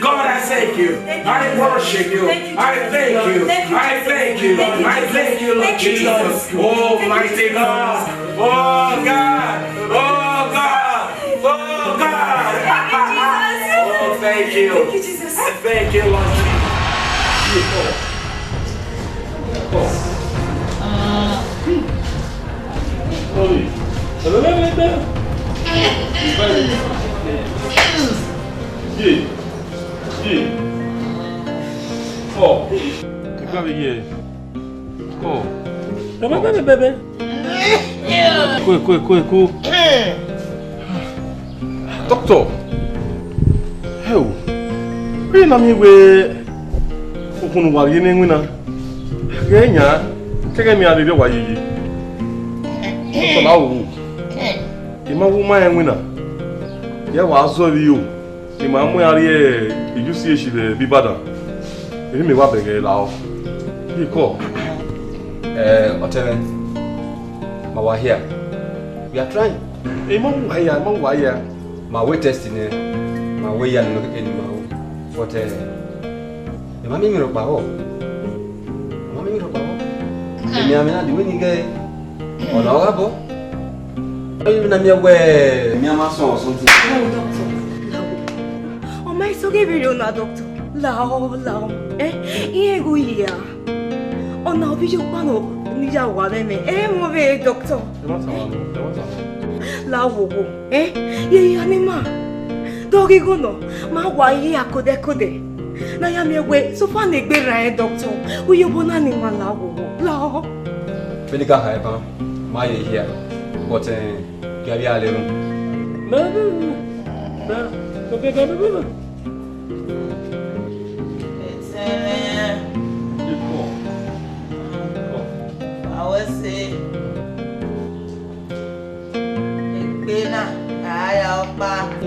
God, I thank you. I worship you. I thank you, Lord Jesus. Oh, mighty God. Oh, God. Oh, thank you. Thank you, Jesus. Thank you, Lord Cool. Doctor, hell, we na mi we okunu wa ye nengu na. Genya, kege mi ade wa yi. So na wo. Ima wo ma enwu na. Ye wa so ri o. Imamu yari you see she the bibada. Ebi me wa bege lao. Bi ko. Oteme. Ma wa here. We are trying. Imamu wa ya. Ma we test ne. Ma we ya no ke ni ma wo. But mami mi ro pa ho. Mami mi ro pa ho. Emi amena di we ni ge. Ona wa bo. Ayi na mi we. Mi ama so something. 엄마 속에 빌려나 doctor. 라오. 이게 고이야. 나 비죠 빠노. 니자 와네메. 뭐베 doctor. 라오고. 얘 아니마. 도기고노. 마 와이 아코데코데. 나야 메we 소파네 베라에 doctor. 우유 보나니 마 라오. Belika ha pa. Ma ye here. But gabi ale rum.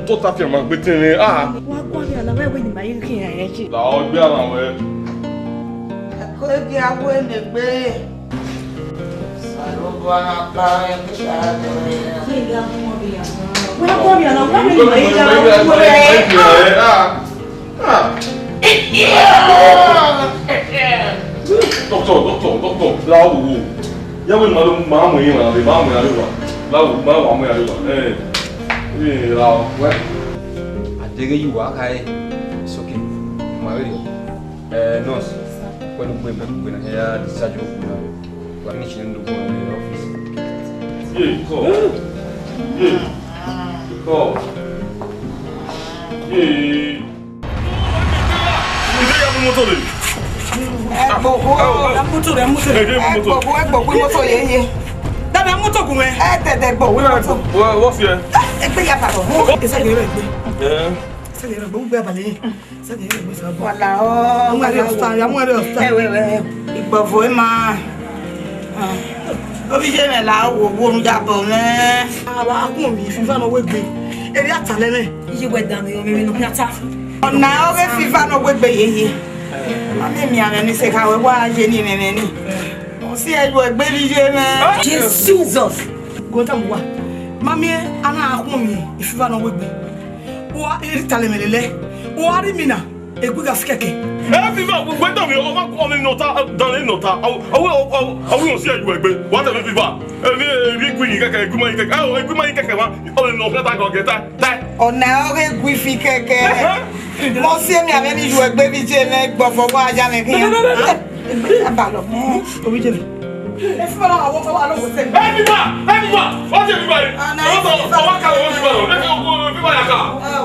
Tó ta fi ma gbé tin ni ah. Wa kwa bi ala wewe ni mai kin ya eji. La o gbe ara we. Ko bi awo ne gbe. Salo ba pa e ka do. Ki ga mo bi ya. Wa kwa bi ala wewe ni mai ja wo re. Doctor, lao wu. Ya we ma mo yin ma ya lo wa. Lao ma wa mo ya lo wa. Lao we. Adege yi wa kai. It's okay. Ma we. Nurse. When we na ya discharge ku na. Wa ni chin ndo ko na office. Call. Motor ni. Motor ye. Dada motor gun e. Tede gbo. What fear? Egbe ya pa. Esagien egbe. Esagien egbe gbe abale. Esagien egbe so. Wala o. Mo re osta. Igbovo e ma. Obi je me la wo njabo me. Awa akun mi fifa no wegbe. Eri atale me. Iye we dan mi o mi no nyata. Ona o be fifa no wegbe yeye. Mami mi ara ni se ka we wa je ni nene ni. O si ejo egbe ri je me. Jesus. Go ta mo wa. Mami ana akun mi fifa no wegbe. Wa eri tale me lele. Wa ri mi na egbe ga fikeke. Viva, when do we on in nota dans les nota? On si ejo egbe. What the viva? Ebi gwi keke eguma keke. Eguma keke wa. On no feta go geta. Ona o re gwi fi keke. Mo si mi ave ni jo egbe bi je me gbofo wa aja me kin. Abalo. Obi je. E fi bala awon fa wa lo ko se. Viva! O je viva. O wa ka o viva lo. Viva ya ka.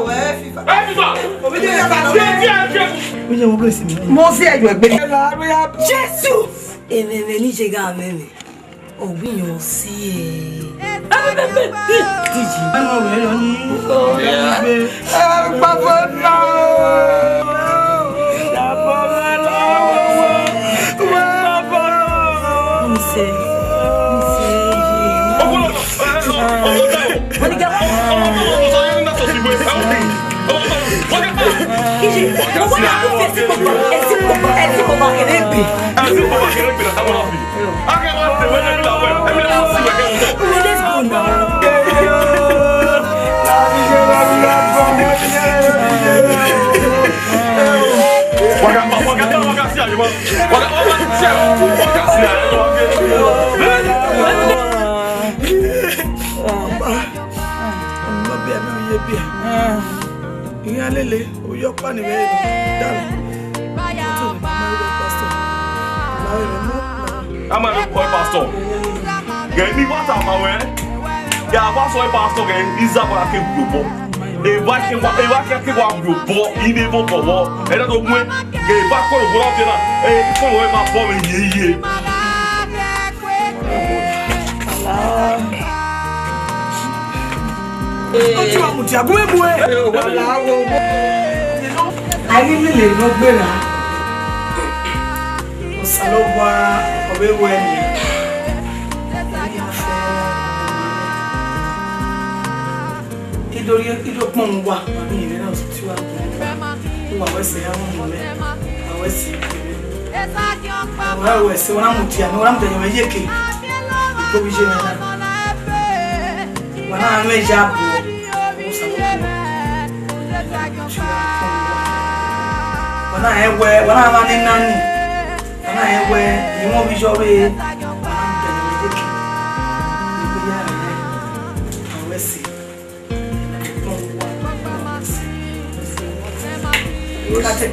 We fifa. Viva! Obi je ya ba lo. Obi je mo go si mi. Mo si ejo egbe. Jesus. Ememe ni je ga meme. Obi yo si Diji. Ano we lo ni. Baba no. Iya lele o yo pa ni we dale. I'm a boy pastor. Get me what am I? Yeah, what's my pastor? Get Isabella ke gbo. E wa ke wa gbo ide bo bo. E da do mu ge ba ko ro bo na. E ko we ma bo me yeye. Ojú àmùtí àbúrò mú ẹ. Ayé mi lè lọ gbéra. Ọ̀sálọ́gbà ọ̀bẹ wọ ẹni. idori ido pon wa mami ire na so ti wa wa wese ya mo me awese Esagien Okpa wa wese wona mutia no wona mutia me yeke ibo bi je na wana me jabu wana ewe wana ma ni nani wana ewe imo bi jo be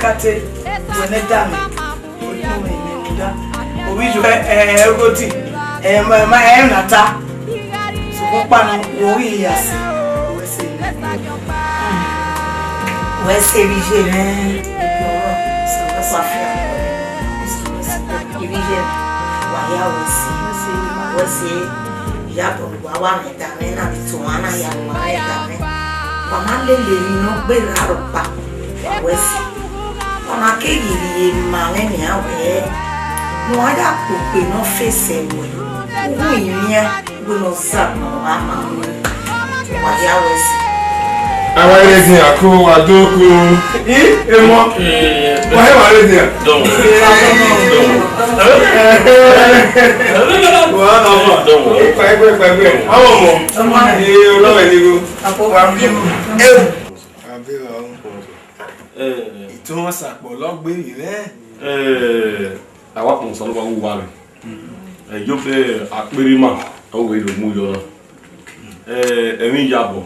kate wene dami obi ju egoti ma nata so ko pa no ori yasi wese bi je ne so ka safia ibi je wa ya wese ya bo wa me dami na to ana ya ma dami mama lele ni no gbe raro pa wese ona kegiri ma ni awe no ada pope no face ewe wo yin go no sa no mama wa ya wese awa rezi ako adoko emo wa he wa rezi don wa no mo pa gbe awo mo ni Ọlọ́run ni go wa mi tí wọ́n sàpọ̀ lọ́gbé rẹ̀. Àwa kò sọ lọ́wọ́ wúwa rẹ̀. Yóò fẹ́ àpérí mà ọ̀wé ìlú mú yọ náà. Ẹ̀mí ìyàbọ̀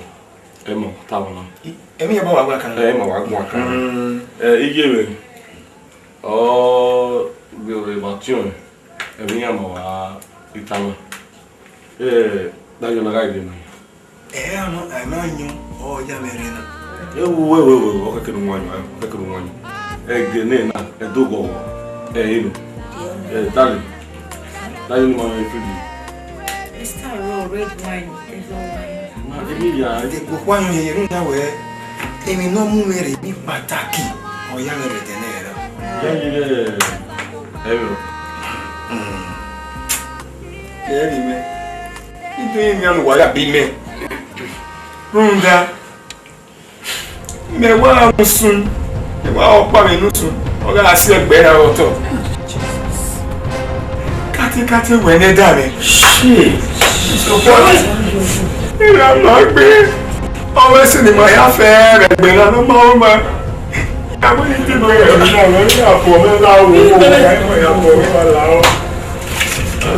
ẹ̀mọ̀ táwọn náà. Ẹ̀mí ìyàbọ̀ wà gbà kan. Ẹ̀mọ̀ wà gbà kan. Iye rẹ̀ gbèrò ìbátíọ̀ rẹ̀ ẹ̀mí ìyàbọ̀ wà ìtàwọn. Dájọ́ náà káyìí mọ̀. Àmọ́ àìmọ́ yan ọ̀ọ́yá mẹ́rin náà. Wewe wakakiri mwanyu egene na edogo ino dale ni mama ifidi Mr. Raw red wine is all wine ma emi ya de go kwa yan yin na we emi no mu mere ni pàtàkì o ya mere de na era ya ewo ni me itu yin yan wa ya bi me runda mewa musun mewa Okpa mi nusun oga asi egbe ya oto kate wene da me so what ira ma gbe o we si ni ma ya fe regbe na no ma ya mo ni ti no re na me ya po me la wo ya po me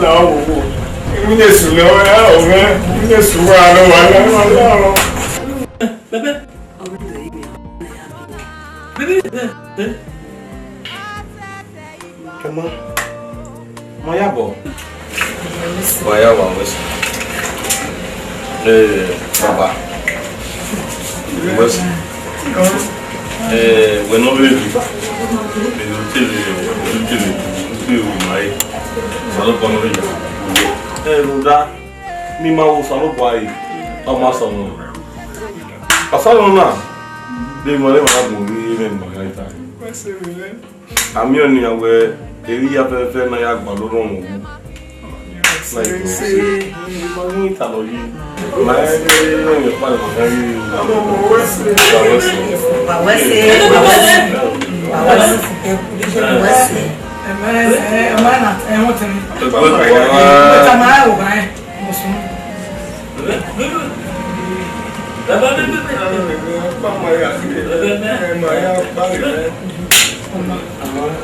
la wo mi ne su lo ya o me mi ne su wa lo wa la bebe Kama Mayabo Mayabo wesi Baba wesi Weno webi Utile mai Salo kono webi Nuda mi ma wo salo boy Toma sono Pasalo na de mole ma bo mi men ma ita Amioni awe eri ya fefe na ya gba loro won se ma ni ta lo yi ma ni pa lo ga yi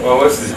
Wawasi.